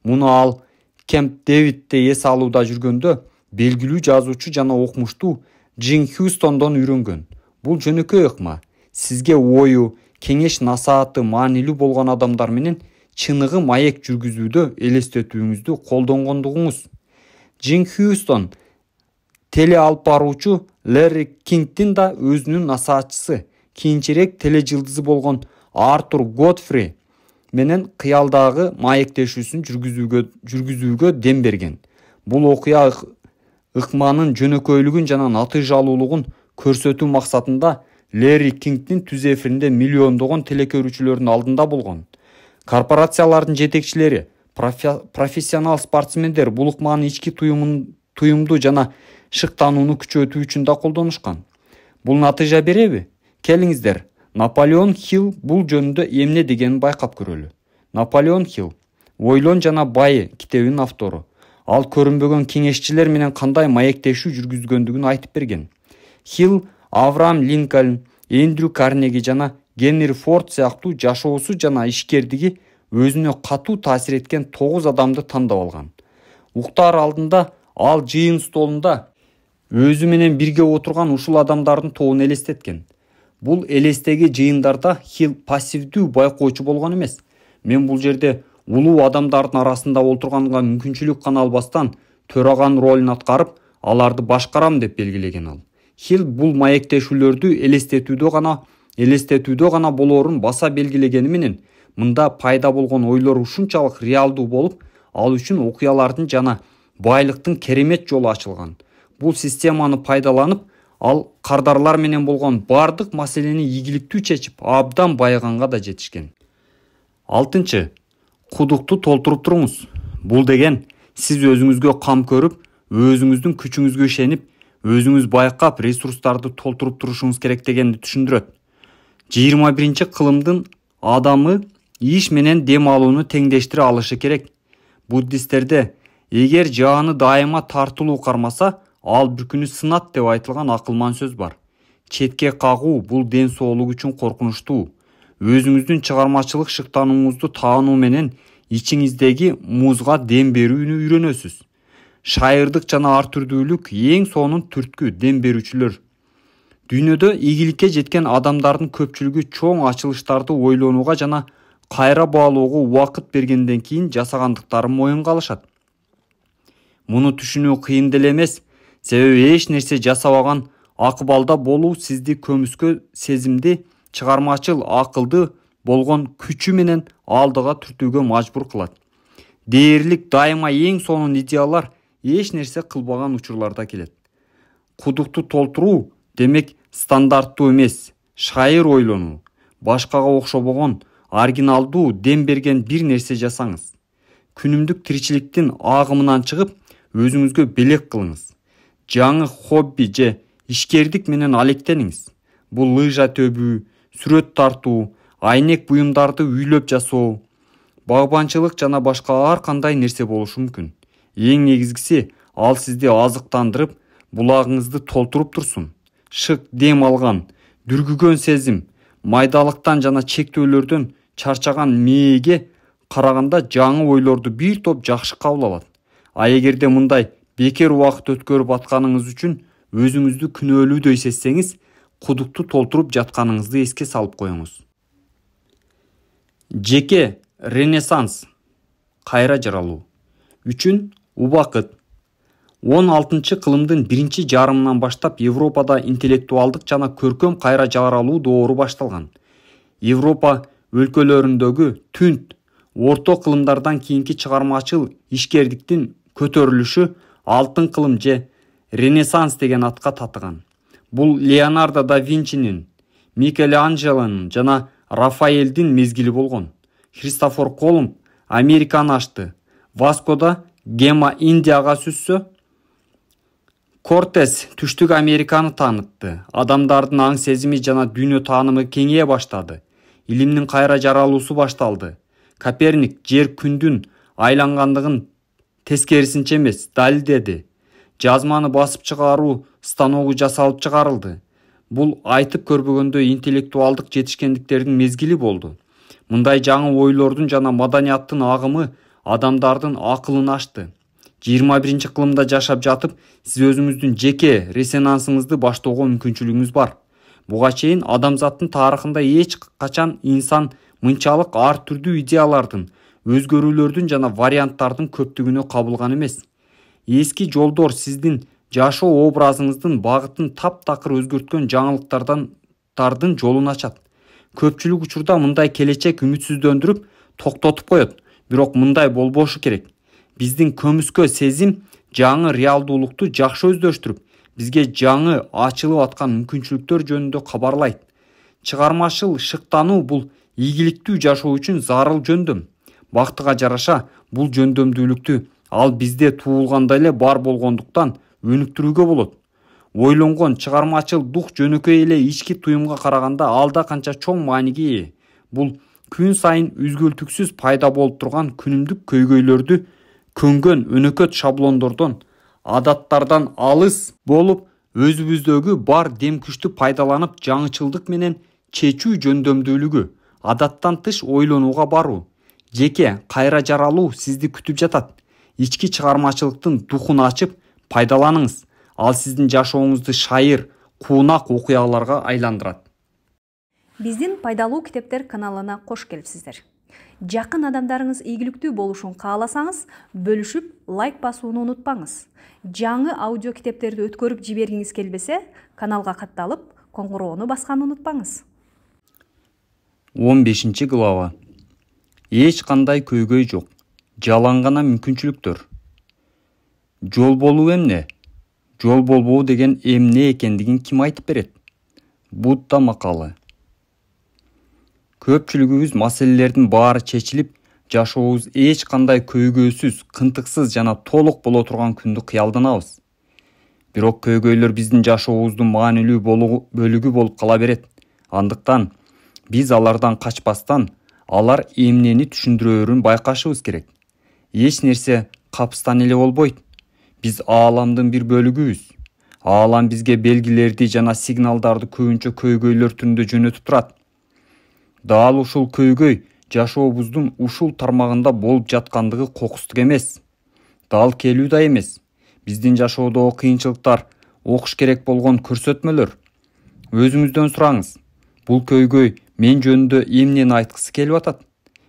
Муну ал Кемп Дэвидте эс алууда жүргөндө белгилүү жазуучу жана окумуштуу Джин Хьюстондон үйрөнгөн. Бул жөнөкөй ыкма. Сизге ою, кеңеш насааты маанилүү болгон адамдар менен чыныгы маек жүргүзүүдө элестетүүңүздү колдонгондугуңуз. Джин Хьюстон теле алып баруучу Лерри Кингдин да өзүнүн насаатчысы, кийинчерээк теле жылдызы болгон Артур Годфри менен кыялдагы маектешүүсүн жүргүзүүгө дем берген. Бул окуя ыкманын жөнөкөйлүгүн жана натыйжалуулугун көрсөтүү максатында Лерри Кингдин түз эфиринде миллиондогон телекөрүүчүлөрдүн алдында болгон. Корпорациялардын жетекчилери, профессионал спортсмендер бул ыкманын ички туюмду жана шыктанууну күчөтүү үчүн да колдонушкан. Бул натыйжа береби? Келиңиздер, Наполеон Хилл бул жөнүндө эмне дегенин байкап көрөлү. Наполеон Хилл «Ойлон жана байы» китебинин автору. Ал көрүнбөгөн кеңешчилер менен кандай маектешүү жүргүзгөндүгүн айтып берген. Хилл Авраам Линкольн, Эндрю Карнеги жана Генри Форд сыяктуу жашоосу жана ишкердиги өзүнө катуу таасир эткен 9 адамды тандап алган. Уктаар алдында ал жыйын столунда өзү менен бирге отурган ушул адамдардын тобун элестеткен. Бул элестеги жыйындарда Хилл пассивдүү байкоочу болгон эмес. Мен бул жерде улуу адамдардын арасында отурганга мүмкүнчүлүк гана албастан төраган ролун аткарып, аларды башкарам деп белгилеген ал. Хилл бул маектешүүлөрдү элестетүүдө гана болоорун баса белгилегени менен, мында пайда болгон ойлор ушунчалык реалдуу болуп, ал үчүн окуялардын жана байлыктын керемет жолу ачылган. Бул системаны пайдаланып, ал кардарлар менен болгон бардык маселени ийгиликтүү чечип, абдан байыганга да жетишкен. 6. Кудукту толтуруп туруңуз. Бул деген сиз өзүңүзгө кам көрүп, өзүңүздүн күчүңүзгө ишенип, өзүңүз байкап ресурстарды толтуруп турушуңуз керек дегенди түшүндүрөт. 21-кылымдын адамы иш менен дем алууну теңдештире алышы керек. Буддисттерде эгер жааны дайыма тартылуу кармаса, ал бир күнү сынат деп айтылган акылман сөз бар. Четке кагуу бул ден соолук үчүн коркунучтуу. Өзүңүздүн чыгармачылык шыктанууңузду таануу менен ичиңиздеги музга дем берүүнү үйрөнөсүз. Шайырдык жана ар түрдүүлүк эң сонун түрткү дем берүүчүлөр. Дүйнөдө ийгиликке жеткен адамдардын көпчүлүгү чоң ачылыштарды ойлонууга жана кайра баалоого убакыт бергенден кийин жасагандыктарын моюнга алышат. Муну түшүнүү кыйын деле эмес, себеби эч нерсе жасабаган акыбалда болуу сизди көмүскө сезимди, чыгармачыл акылды болгон күчү менен алдыга түртүүгө мажбур кылат. Дээрлик дайыма эң сонун идеялар эч нерсе кылбаган учурларда келет. Кудукту толтуруу демек стандарттуу эмес, шайыр ойлонуу, башкага окшобогон, оригиналдуу дем берген бир нерсе жасаңыз. Күнүмдүк тиричиликтин агымынан чыгып, өзүңүзгө белек кылыңыз. Жаңы хобби же ишкердик менен алектениңиз. Бул лыжа төбүү, сүрөт тартуу, айнек буюмдарды үйлөп жасоо, багбанчылык жана башка ар кандай нерсе болушу мүмкүн. Эң негизгиси, ал сизди азыктандырып, булагыңызды толтуруп турсун. Шык дем алган, дүргүгөн сезим, майдалыктан жана чектөөлөрдөн чарчаган мээге караганда жаңы ойлорду бир топ жакшы кабыл алат. А эгерде мындай бекер убакыт өткөрүп атканыңыз үчүн өзүңүздү күнөөлүүдөй сезсеңиз, кудукту толтуруп жатканыңызды эске салып коюңуз. Жеке Ренессанс кайра жаралуу үчүн убакыт 16-кылымдын биринчи жарымынан баштап Европада интеллектуалдык жана көркөм кайра жаралуу доору башталган. Европа өлкөлөрүндөгү түнт, орто кылымдардан кийинки чыгармачыл ишкердиктин көтөрүлүшү алтын кылым же Ренессанс деген атка татыган. Бул Леонардо да Винчинин, Микеланджелонун жана Рафаэлдин мезгили болгон. Христофор Колумб Американы ачты. Васко да Гема Индияга сүзсө, Кортес түштүк Американы таанытты. Адамдардын аң сезими жана дүйнө таанымы кеңейе баштады. Илимдин кайра жаралуусу башталды. Коперник жер күндүн айлангандыгын тескерисинче эмес далилдеди. Жазманы басып чыгаруу станогу жасалып чыгарылды. Бул айтып көрбөгөндөй интеллектуалдык жетишкендиктердин мезгили болду. Мындай жаңы ойлордун жана маданияттын агымы адамдардын акылын ачты. 21-кылымда жашап жатып, сиз өзүңүздүн жеке резонансыңызды баштоого мүмкүнчүлүгүңүз бар. Буга чейин адамзаттын тарыхында эч качан инсан мынчалык ар түрдүү идеялардын, өзгөрүүлөрдүн жана варианттардын көптүгүнө кабылган эмес. Эски жолдор сиздин жашоо образыңыздын багытын таптакыр өзгөрткөн жаңылыктардын жолун ачат. Көпчүлүк учурда мындай келечек үмүтсүздөндүрүп, токтотуп коет, бирок мындай болбошу керек. Биздин көмүскө сезим жаңы реалдуулукту жакшы өздөштүрүп, бизге жаңы ачылып аткан мүмкүнчүлүктөр жөнүндө кабарлайт. Чыгармачыл шыктануу бул ийгиликтүү жашоо үчүн зарыл жөндөм. Бактыга жараша бул жөндөмдүүлүктү ал бизде туулганда эле бар болгондуктан өнүктүрүүгө болот. Ойлонгон чыгармачыл дух жөнөкөй эле ички туюмга караганда алда канча чоң мааниге ээ. Бул күн сайын үзгүлтүксүз пайда болуп турган күнүмдүк көйгөйлөрдү көнгөн өнөкөт шаблондордон, адаттардан алыс болуп, өзүбүздөгү бар дем күчтү пайдаланып жаңычылдык менен чечүү жөндөмдүүлүгү, адаттан тыш ойлонууга баруу, жеке кайра жаралуу сизди күтүп жатат. Ички чыгармачылыктын духун ачып, пайдаланыңыз. Ал сиздин жашооңузду шайыр, куунак окуяларга айландырат. Биздин Пайдалуу китептер каналына кош келипсиздер. Жакын адамдарыңыз ийгиликтүү болушун кааласаңыз, бөлүшүп, лайк басууну унутпаңыз. Жаңы аудио китептерди өткөрүп жибергиңиз келбесе, каналга катталып, коңгуроону басканды унутпаңыз. 15 глава. Эч кандай көйгөй жок. Жалаң гана мүмкүнчүлүктөр. Жол болуу эмне? Жол болбоо деген эмне экендигин ким айтып берет? Будда макалы. Көпчүлүгүбүз маселелердин баары чечилип, жашообуз эч кандай көйгөйсүз, кынтыксыз жана толук боло турган күндү кыялданабыз. Бирок көйгөйлөр биздин жашообуздун маанилүү бөлүгү болуп кала берет. Андыктан биз алардан качпастан, алар эмнени түшүндүрөөрүн байкашыбыз керек. Эч нерсе капыстан эле болбойт. Биз ааламдын бир бөлүгүбүз. Аалам бизге белгилерди жана сигналдарды көбүнчө көйгөйлөр түрүндө жөнөтүп турат. Дал ушул көйгөй жашообуздун ушул тармагында болуп жаткандыгы кокустук эмес. Дал келүү да эмес. Биздин жашоодогу кыйынчылыктар окуш керек болгон көрсөтмөлөр. Өзүңүздөн сураңыз. Бул көйгөй мен жөнүндө эмнени айткысы келип атат?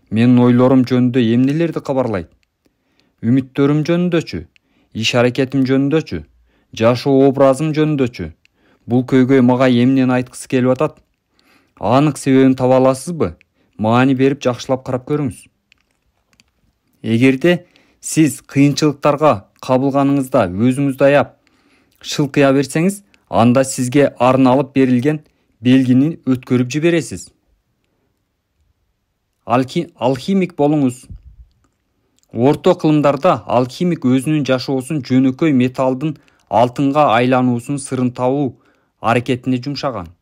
Менин ойлорум жөнүндө эмнелерди кабарлайт? Үмүттөрүм жөнүндөчү? Иш аракетим жөнүндөчү? Жашоо образым жөнүндөчү? Бул көйгөй мага эмнени айткысы келип атат? Анык себебин таба аласызбы? Маани берип жакшылап карап көрүңүз. Эгерде сиз кыйынчылыктарга кабылганыңызда өзүңүздү аяп, шылкыя берсеңиз, анда сизге арналып берилген белгини өткөрүп жибересиз. Алхимик болуңуз. Орто кылымдарда алхимик өзүнүн жашоосун жөнөкөй металлдын алтынга айлануусунун сырын табуу аракетине жумшаган.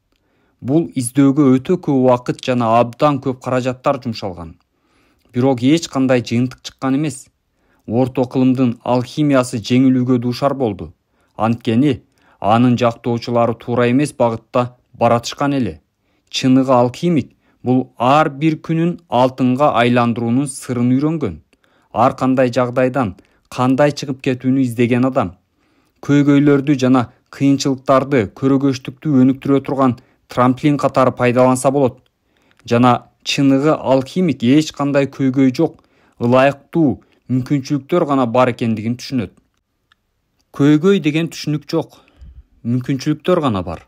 Бул издөөгө өтө көп убакыт жана абдан көп каражаттар жумшалган. Бирок эч кандай жыйынтык чыккан эмес. Орто кылымдын алхимиясы жеңилүүгө дуушар болду. Анткени анын жактоочулары туура эмес багытта баратышкан эле. Чыныгы алхимик бул ар бир күнүн алтынга айландыруунун сырын үйрөнгөн. Ар кандай жагдайдан кандай чыгып кетүүнү издеген адам. Көйгөйлөрдү жана кыйынчылыктарды көрөгөчтүктү өнүктүрө турган трамплин катары пайдаланса болот. Жана чыныгы алхимик эч кандай көйгөй жок, ылайыктуу мүмкүнчүлүктөр гана бар экендигин түшүнөт. Көйгөй деген түшүнүк жок, мүмкүнчүлүктөр гана бар.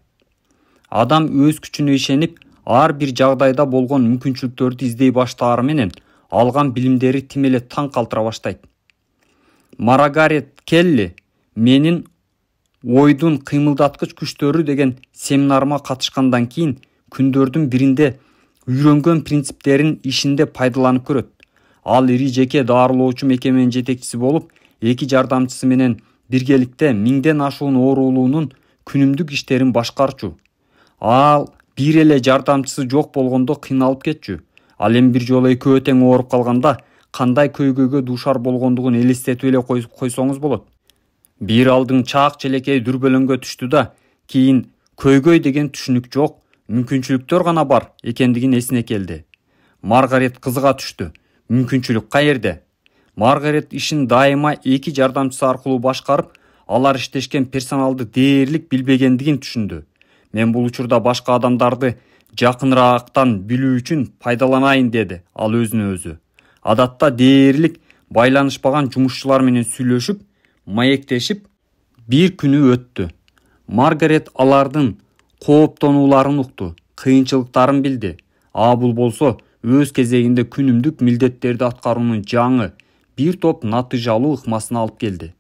Адам өз күчүнө ишенип, ар бир жагдайда болгон мүмкүнчүлүктөрдү издей баштаары менен алган билимдери тим эле таң калтыра баштайт. Маргарет Келли менин ойдун кыймылдаткыч күчтөрү деген семинарыма катышкандан кийин күндөрдүн биринде үйрөнгөн принциптерин ишинде пайдаланып көрөт. Ал ири жеке дарылоочу мекеменин жетекчиси болуп, 2 жардамчысы менен биргеликте 1000ден ашуун оорулуунун күнүмдүк иштерин башкарчу. Ал бир эле жардамчысы жок болгондо кыйналып кетчү. Ал эми бир жолу экөө тең ооруп калганда кандай көйгөйгө дуушар болгондугун элестетип эле койсоңуз болот. Бир алдың чаак челекей дүрбөлөңгө түштү да, кийин көйгөй деген түшүнүк жок, мүмкүнчүлүктөр гана бар экендигин эсине келди. Маргарет кызыга түштү. Мүмкүнчүлүк каерде? Маргарет ишин дайыма 2 жардамчысы аркылуу башкарып, алар иштешкен персоналды дээрлик билбегендигин түшүндү. Мен бул учурда башка адамдарды жакыныраактан билүү үчүн пайдаланайын деди ал өзүнө өзү. Адатта дээрлик байланышпаган жумушчулар менен сүйлөшүп, маектешип бир күнү өттү. Маргарет алардын кооптонууларын укту, кыйынчылыктарын билди. Бул болсо өз кезегинде күнүмдүк милдеттерди аткаруунун жаңы бир топ натыйжалуу ыкмасын алып келди.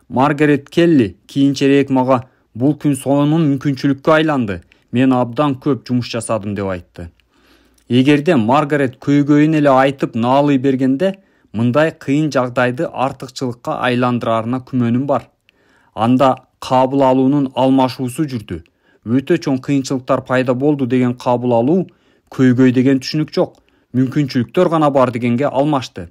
Маргарет Келли кийинчерээк мага бул күн сонун мүмкүнчүлүккө айланды. Мен абдан көп жумуш жасадым деп айтты. Эгерде Маргарет көйгөйүн эле айтып наалый бергенде, мындай кыйын жагдайды артыкчылыкка айландыраарына күмөнүм бар. Анда кабыл алуунун алмашуусу жүрдү. Өтө чоң кыйынчылыктар пайда болду деген кабыл алуу, көйгөй деген түшүнүк жок, мүмкүнчүлүктөр гана бар дегенге алмашты.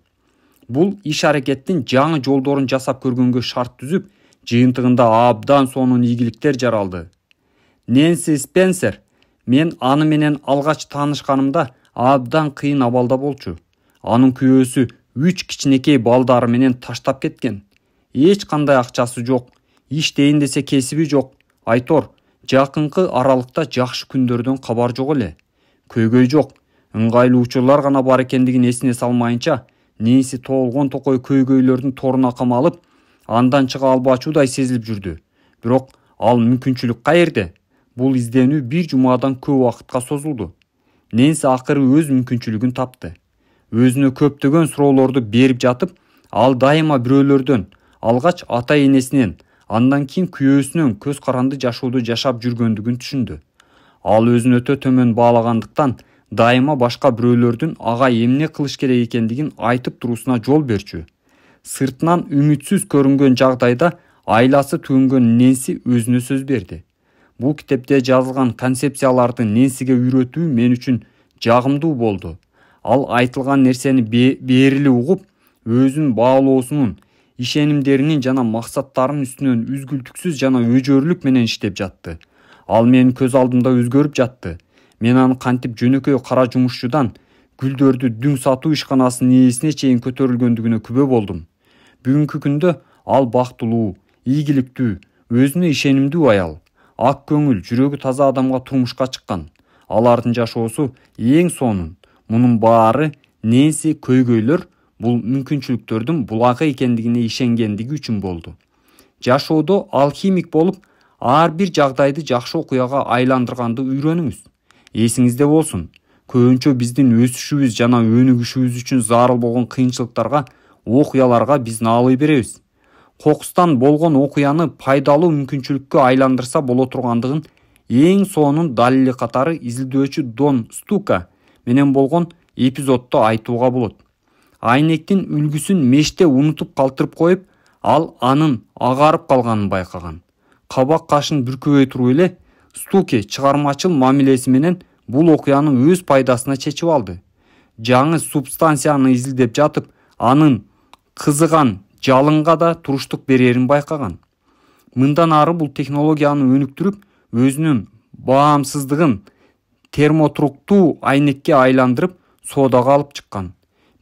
Бул иш аракеттин жаңы жолдорун жасап көргөнгө шарт түзүп, жыйынтыгында абдан сонун ийгиликтер жаралды. Нэнси Спенсер, мен аны менен алгач таанышканымда абдан кыйын абалда болчу. Анын күйөөсү 3 кичинекей балдары менен таштап кеткен. Эч кандай акчасы жок, иштейин десе кесиби жок. Айтор, жакынкы аралыкта жакшы күндөрдөн кабар жок эле. Көйгөй жок, ыңгайлуу учурлар гана бар экендигин эсине салмайынча, Нэнси тоолгон токой көйгөйлөрдүн торуна камалып, андан чыга албачудай сезилип жүрдү. Бирок ал мүмкүнчүлүк каерде? Бул изденүү бир жумадан көп убакытка созулду. Нэнси акыры өз мүмкүнчүлүгүн тапты. Өзүнө көптөгөн суроолорду берип жатып, ал дайыма бирөөлөрдөн, алгач ата-энесинен, андан кийин күйөөсүнөн көз каранды жашоодо жашап жүргөндүгүн түшүндү. Ал өзүн өтө төмөн баалагандыктан, дайыма башка бирөөлөрдүн ага эмне кылыш керек экендигин айтып туруусуна жол берчү. Сыртынан үмүтсүз көрүнгөн жагдайда айласы түгөнгөн Нэнси өзүнө сөз берди. Бул китепте жазылган концепцияларды Нэнсиге үйрөтүү мен үчүн жагымдуу болду. Ал айтылган нерсени берили угуп, өзүн баалоосунун, ишенимдеринин жана максаттарынын үстүнөн үзгүлтүксүз жана өжөрлүк менен иштеп жатты. Ал менин көз алдымда өзгөрүп жатты. Мен аны кантип жөнөкөй кара жумушчудан гүлдөрдү дүң сатуу ишканасынын ээсине чейин көтөрүлгөндүгүнө күбө болдум. Бүгүнкү күндө ал бактылуу, ийгиликтүү, өзүнө ишенимдүү аял, ак көңүл, жүрөгү таза адамга турмушка чыккан. Алардын жашоосу эң сонун. Мунун баары Нэнси көйгөйлөр бул мүмкүнчүлүктөрдүн булагы экендигине ишенгендиги үчүн болду. Жашоодо алхимик болуп, ар бир жагдайды жакшы окуяга айландырганды үйрөнүңүз. Эсиңизде болсун, көбүнчө биздин өсүшүбүз жана өнүгүшүбүз үчүн зарыл болгон кыйынчылыктарга, окуяларга биз наалый беребиз. Кокустан болгон окуяны пайдалуу мүмкүнчүлүккө айландырса боло тургандыгын эң сонун далили катары изилдөөчү Дон Стука менен болгон эпизоддо айтууга болот. Айнектин үлгүсүн меште унутуп калтырып коюп, ал анын агарып калганын байкаган. Кабак кашын бүркөбөй туруп эле Стуки чыгармачыл мамилеси менен бул окуяны өз пайдасына чечип алды. Жаңы субстанцияны изилдеп жатып, анын кызыган жалынга да туруштук берерин байкаган. Мындан ары бул технологияны өнүктүрүп, өзүнүн баамсыздыгын термотуруктуу айнекке айландырып, соодага алып чыккан.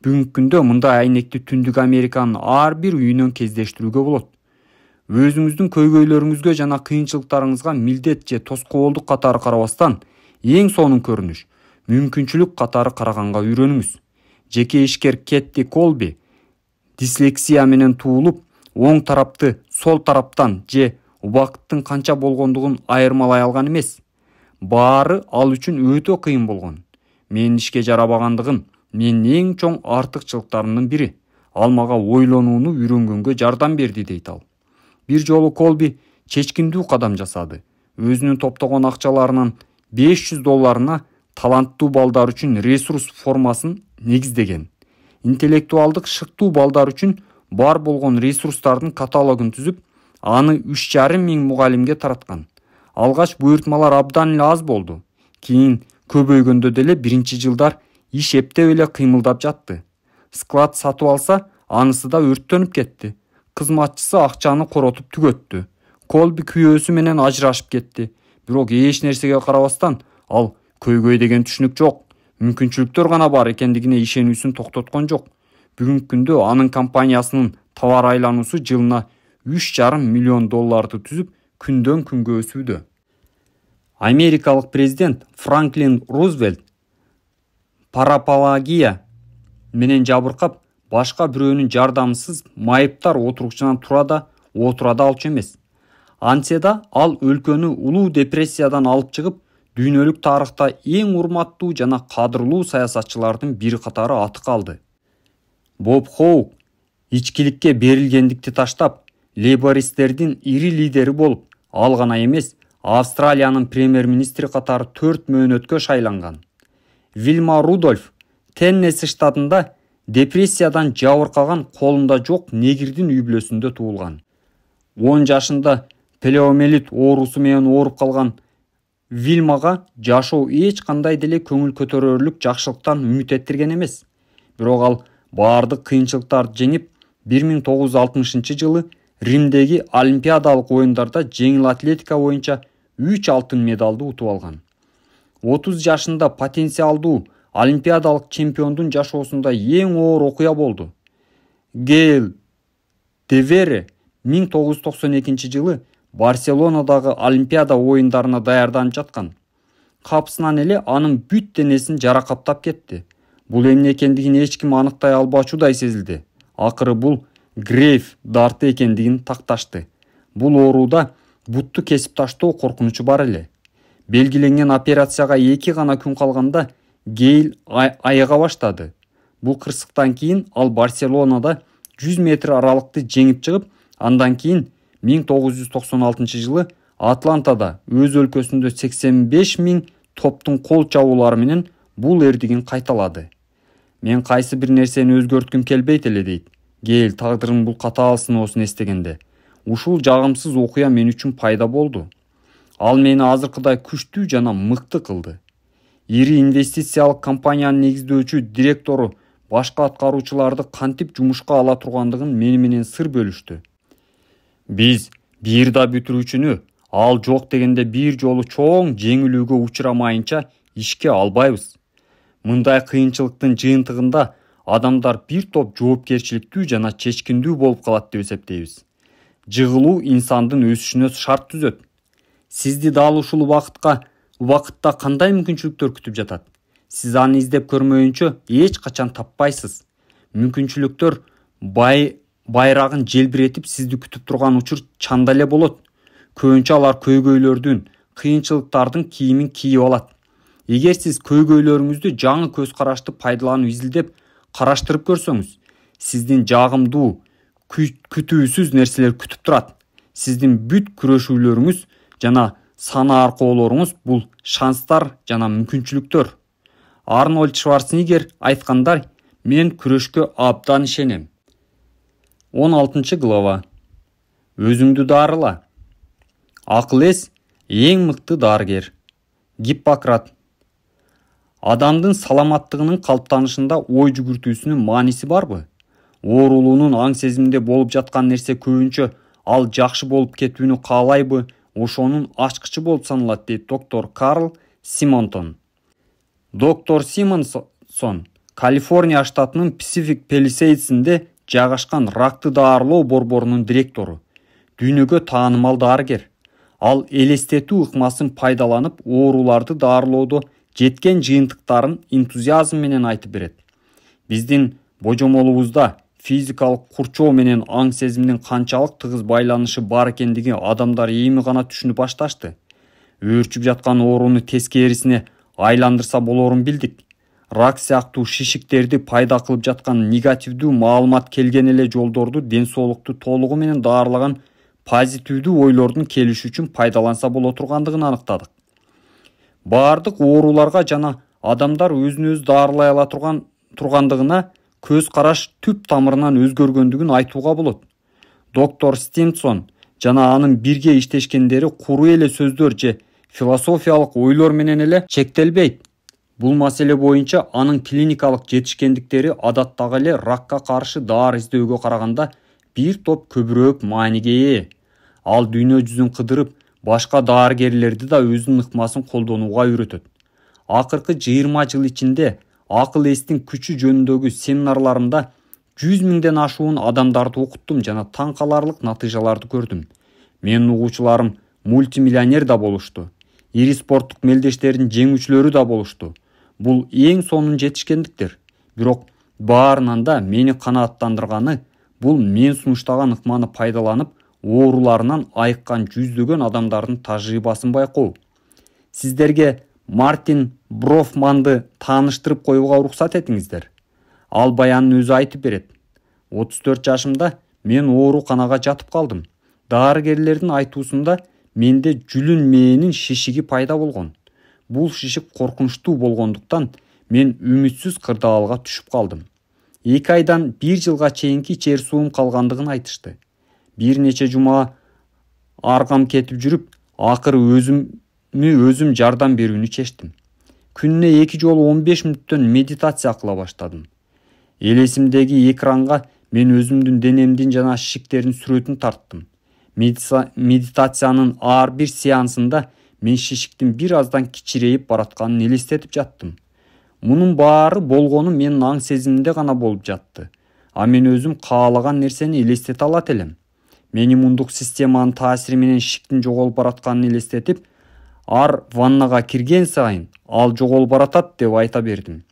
Бүгүнкү күндө мындай айнекти Түндүк Американын ар бир үйүнөн кездештирүүгө болот. Өзүңүздүн көйгөйлөрүңүзгө жана кыйынчылыктарыңызга милдет же тоскоолдук катары карабастан, эң сонун көрүнүш, мүмкүнчүлүк катары караганга үйрөнүңүз. Жеке ишкер Кетти Колби дислексия менен туулуп, оң тарапты сол тараптан же убакыттын канча болгондугун айырмалай алган эмес. Баары ал үчүн өтө кыйын болгон. Менин ишке жарабагандыгым менин эң чоң артыкчылыктарымдын бири. Ал мага ойлонууну үйрөнгөнгө жардам берди, дейт ал. Бир жолу Колби чечкиндүү кадам жасады. Өзүнүн топтогон акчаларынын $500 таланттуу балдар үчүн ресурс формасын негиздеген. Интеллектуалдык шыктуу балдар үчүн бар болгон ресурстардын каталогун түзүп, аны 3,5 мугалимге тараткан. Алгач буйртмалар абдан эле аз болду. Кийин көбөйгөндө деле биринчи жылдар иш эптеп эле кыймылдап жатты. Склад сатып алса, анысы да өрттөнүп кетти. Кызматчысы акчаны коротуп түгөттү. Колби күйөөсү менен ажырашып кетти. Бирок эч нерсеге карабастан, ал көйгөй деген түшүнүк жок, мүмкүнчүлүктөр гана бар экендигине ишенүүсүн токтоткон жок. Бүгүнкү күндө анын компаниясынын товар айлануусу жылына $3,5 миллион түзүп, күндөн күнгө өсүүдө. Америкалык президент Франклин Рузвельт парапалагия менен жабыркап, башка бирөөнүн жардамсыз майыптар отургучунан тура да алчу эмес. Антсе да ал өлкөнү улуу депрессиядан алып чыгып, дүйнөлүк тарыхта эң урматтуу жана кадырлуу саясатчылардын бири катары аты калды. Боб Хоук ичкиликке берилгендикти таштап, лейбористтердин ири лидери болуп, ал гана эмес, Австралиянын премьер-министри катары 4 мөөнөткө шайланган. Вильма Рудольф Теннесси штатында депрессиядан жабыркаган, колунда жок негирдин үй бүлөсүндө туулган. 10 жашында полиомиелит оорусу менен ооруп калган Вильмага жашоо эч кандай деле көңүл көтөрөрлүк жакшылыктан үмүт эттирген эмес. Бирок ал баардык кыйынчылыктарды жеңип, 1960 жылы Римдеги Олимпиадалык оюндарда жеңил атлетика боюнча 3 алтын медалды утуп алган. 30 жашында потенциалдуу олимпиадалык чемпиондун жашоосунда эң оор окуя болду. Гейл Девере 1992 жылы Барселонадагы Олимпиада оюндарына даярданып жаткан. Капысынан эле анын бүт денесин жаракаттап кетти. Бул эмне экендигин эч ким аныктай албачудай сезилди. Акыры бул Грейв дарты экендигин такташты. Бул ооруда бутту кесип таштоо коркунучу бар эле. Белгиленген операцияга 2 гана күн калганда Гейл айыга баштады. Бул кырсыктан кийин ал Барселонада 100 метр аралыкты жеңип чыгып, андан кийин 1996 жылы Атлантада өз өлкөсүндө 85 000 топтун кол чабуулары менен бул эрдигин кайталады. Мен кайсы бир нерсени өзгөрткүм келбейт эле, дейт Гейл тагдырдын бул катаал сыноосун эстегенде. Ушул жагымсыз окуя мен үчүн пайда болду. Ал мени азыркыдай күчтүү жана мыкты кылды. Ири инвестициялык компаниянын негиздөөчү директору башка аткаруучуларды кантип жумушка ала тургандыгын мени менен сыр бөлүштү. Биз бир да бүтүрүүчүнү ал жок дегенде бир жолу чоң жеңилүүгө учурамайынча ишке албайбыз. Мындай кыйынчылыктын жыйынтыгында адамдар бир топ жоопкерчиликтүү жана чечкиндүү болуп калат деп эсептейбиз. Жыгылуу инсандын өсүшүнө шарт түзөт. Сизди дал ушул убакытта кандай мүмкүнчүлүктөр күтүп жатат? Сиз аны издеп көрмөйүнчө эч качан таппайсыз. Мүмкүнчүлүктөр байрагын желбиретип сизди күтүп турган учур чанда эле болот. Көбүнчө алар көйгөйлөрдүн, кыйынчылыктардын кийимин кийип алат. Эгер сиз көйгөйлөрүңүздү жаңы көз карашты пайдаланып изилдеп караштырып көрсөңүз, сиздин жагымдуу, күтүүсүз нерселер күтүп турат. Сиздин бүт күрөшүүлөрүңүз жана сана аркоолоруңуз бул шанстар жана мүмкүнчүлүктөр. Арнольд Шварценеггер айткандай, мен күрөшкө абдан ишенем. 16 глава. Өзүңдү дарыла. Акыл эс Ең мыкты дарыгер Гиппократ. Адамдын саламаттыгынын калыптанышында ой жүгүртүүсүнүн мааниси барбы? Оорулуунун аң сезиминде болуп жаткан нерсе көбүнчө ал жакшы болуп кетүүнү каалайбы, ошонун ачкычы болуп саналат, дейт доктор Карл Симонсон. Доктор Симонсон Калифорния штатынын Pacific Palisадесинде жайгашкан ракты даарылоо борборунун директору, дүйнөгө таанымал дарыгер. Ал элестетүү ыкмасын пайдаланып, ооруларды даарылоодо жеткен жыйынтыктарын энтузиазм менен айтып берет. Биздин божомолубузда физикалык курчоо менен аң сезимдин канчалык тыгыз байланышы бар экендиги адамдар эми гана түшүнүп башташты. Өөрчүп жаткан ооруну тескерисине айландырса болорун билдик. Рак сыяктуу шишиктерди пайда кылып жаткан негативдүү маалымат келген эле жолдорду ден соолукту толугу менен даарылаган позитивдүү ойлордун келиши үчүн пайдаланса боло тургандыгын аныктадык. Баардык ооруларга жана адамдар өзүн өзү даарылай ала тургандыгына көз караш түп тамырынан өзгөргөндүгүн айтууга болот. Доктор Стимсон жана анын бирге иштешкендери куру эле сөздөр же философиялык ойлор менен эле чектелбейт. Бул маселе боюнча анын клиникалык жетишкендиктери адаттагы эле ракка каршы даар издөөгө караганда бир топ көбүрөөк мааниге ээ. Ал дүйнө жүзүн кыдырып, башка даарыгерлерди да өзүнүн ыкмасын колдонууга үйрөтөт. Акыркы 20 жыл ичинде акыл эстин күчү жөнүндөгү семинарларымда 100 миңден ашуун адамдарды окуттум жана таң каларлык натыйжаларды көрдүм. Менин угуучуларым мультимиллионер да болушту. Ири спорттук мелдештердин жеңүүчүлөрү да болушту. Бул эң сонун жетишкендиктер. Бирок баарынан да мени канааттандырганы бул мен сунуштаган ыкманы пайдаланып, ооруларынан айыккан жүздөгөн адамдардын тажрыйбасын байкоо. Сиздерге Мартин Брофманды тааныштырып коюуга уруксат этиңиздер. Ал баянын өзү айтып берет. 34 жашымда мен ооруканага жатып калдым. Даарыгерлердин айтуусунда менде жүлүн мээнин шишиги пайда болгон. Бул шишик коркунучтуу болгондуктан мен үмүтсүз кырдаалга түшүп калдым. 2 айдан 1 жылга чейинки ичер суум калгандыгын айтышты. Бир нече жума аргам кетип жүрүп, акыры өзүм жардам берүүнү чечтим. Күнүнө 2 жолу 15 мүнөттөн медитация кыла баштадым. Элесимдеги экранга мен өзүмдүн денемдин жана шишиктердин сүрөтүн тарттым. Медитациянын ар бир сеансында мен шишиктин бир аздан кичирейип баратканын элестетип жаттым. Мунун баары болгону менин аң сезимимде гана болуп жатты. А мен өзүм каалаган нерсени элестете алат элем. Мен иммундук системанын таасири менен шиктин жоголуп баратканын элестетип, ар ваннага кирген сайын ал жоголуп баратат деп айта бердим.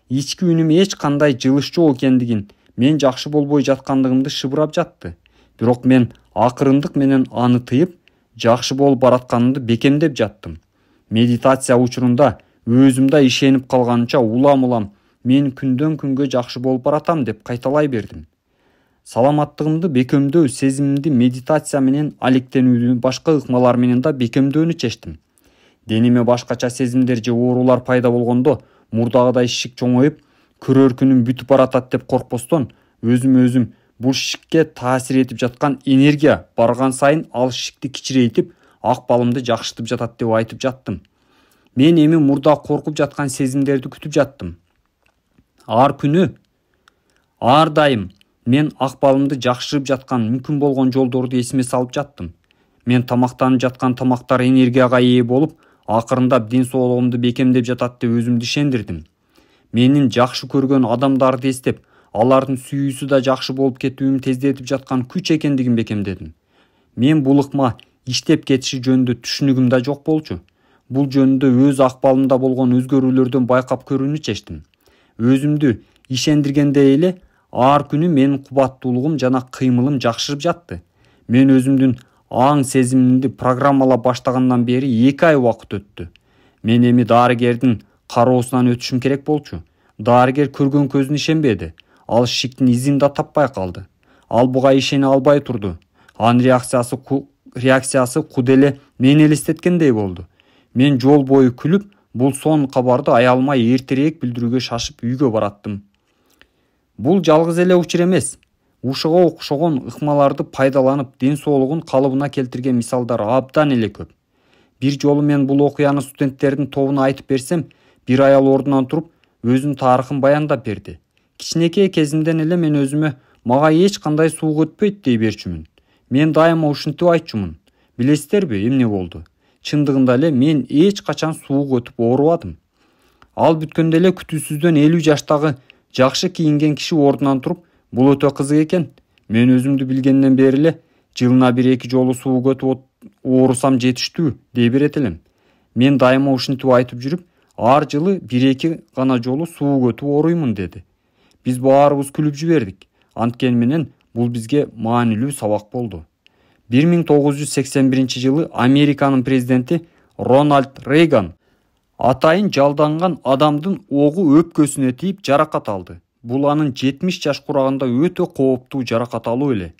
Ички үнүм эч кандай жылыш жок экендигин, мен жакшы болбой жаткандыгымды шыбырап жатты. Бирок мен акырындык менен аны тыйып, жакшы болуп баратканымды бекемдеп жаттым. Медитация учурунда өзүмдө ишенип калганча улам мен күндөн күнгө жакшы болуп баратам деп кайталай бердим. Саламаттыгымды бекемдөө сезимимди медитация менен алектенүүдү башка ыкмалар менен да бекемдөөнү чечтим. Денеме башкача сезимдер же оорулар пайда болгондо мурдагыдай шишик чоңоюп, көрөркүнүм бүтүп баратат деп коркпостон, өзүм бул шишикке таасир этип жаткан энергия барган сайын ал шишикти кичирейтип, акбалымды жакшытып жатат деп айтып жаттым. Мен эми мурда коркуп жаткан сезимдерди күтүп жаттым. Ар күнү, ар дайым мен акбалымды жакшырып жаткан мүмкүн болгон жолдорду эсиме салып жаттым. Мен тамактанып жаткан тамактар энергияга ээ болуп, акырындап ден соолугумду бекемдеп жатат деп өзүмдү ишендирдим. Менин жакшы көргөн адамдарды эстеп, алардын сүйүүсү да жакшы болуп кетүүмү тездетип жаткан күч экендигин бекемдедим. Мен бул ыкма иштеп кетиши жөнүндө түшүнүгүм да жок болчу. Бул жөнүндө өз акбалымда болгон өзгөрүүлөрдөн байкап көрүүнү чечтим. Өзүмдү ишендиргендей эле ар күнү менин кубаттуулугум жана кыймылым жакшырып жатты. Мен өзүмдүн аң сезимимди программалап баштагандан бери 2 ай убакыт өттү. Мен эми дарыгердин кароосунан өтүшүм керек болчу. Дарыгер көргөн көзүн ишенбеди. Ал шиктин изин да таппай калды. Ал буга ишене албай турду. Анын реакциясы куды эле мени элестеткендей болду. Мен жол бою күлүп, бул сонун кабарды аялыма эртерээк билдирүүгө шашып үйгө бараттым. Бул жалгыз эле учур эмес. Ушуга окшогон ыкмаларды пайдаланып, ден соолугун калыбына келтирген мисалдар абдан эле көп. Бир жолу мен бул окуяны студенттердин тобуна айтып берсем, бир аял ордунан туруп өзүнүн тарыхын баяндап берди. Кичинекей кезимден эле мен өзүмө мага эч кандай суук өтпөйт дей берчүмүн. Мен дайыма ушинтип айтчумун. Билесиздерби эмне болду? Чындыгында эле мен эч качан суук өтүп оорубадым. Ал бүткөндө эле күтүүсүздөн 50 жаштагы жакшы кийинген киши ордунан туруп, бул өтө кызык экен. Мен өзүмдү билгенден бери эле жылына 1-2 жолу суук өтүп оорусам жетиштүү дей берет элем. Мен дайыма ушинтип айтып жүрүп, ар жылы 1-2 гана жолу суук өтүп ооруймун деди. Биз баарыбыз күлүп жибердик. Анткени менен бул бизге маанилүү сабак болду. 1981 жылы Американын президенти Рональд Рейган атайын жалданган адамдын огу өпкөсүнө тийип жаракат алды. Бул анын 70 жаш курагында өтө кооптуу жаракат алуу эле.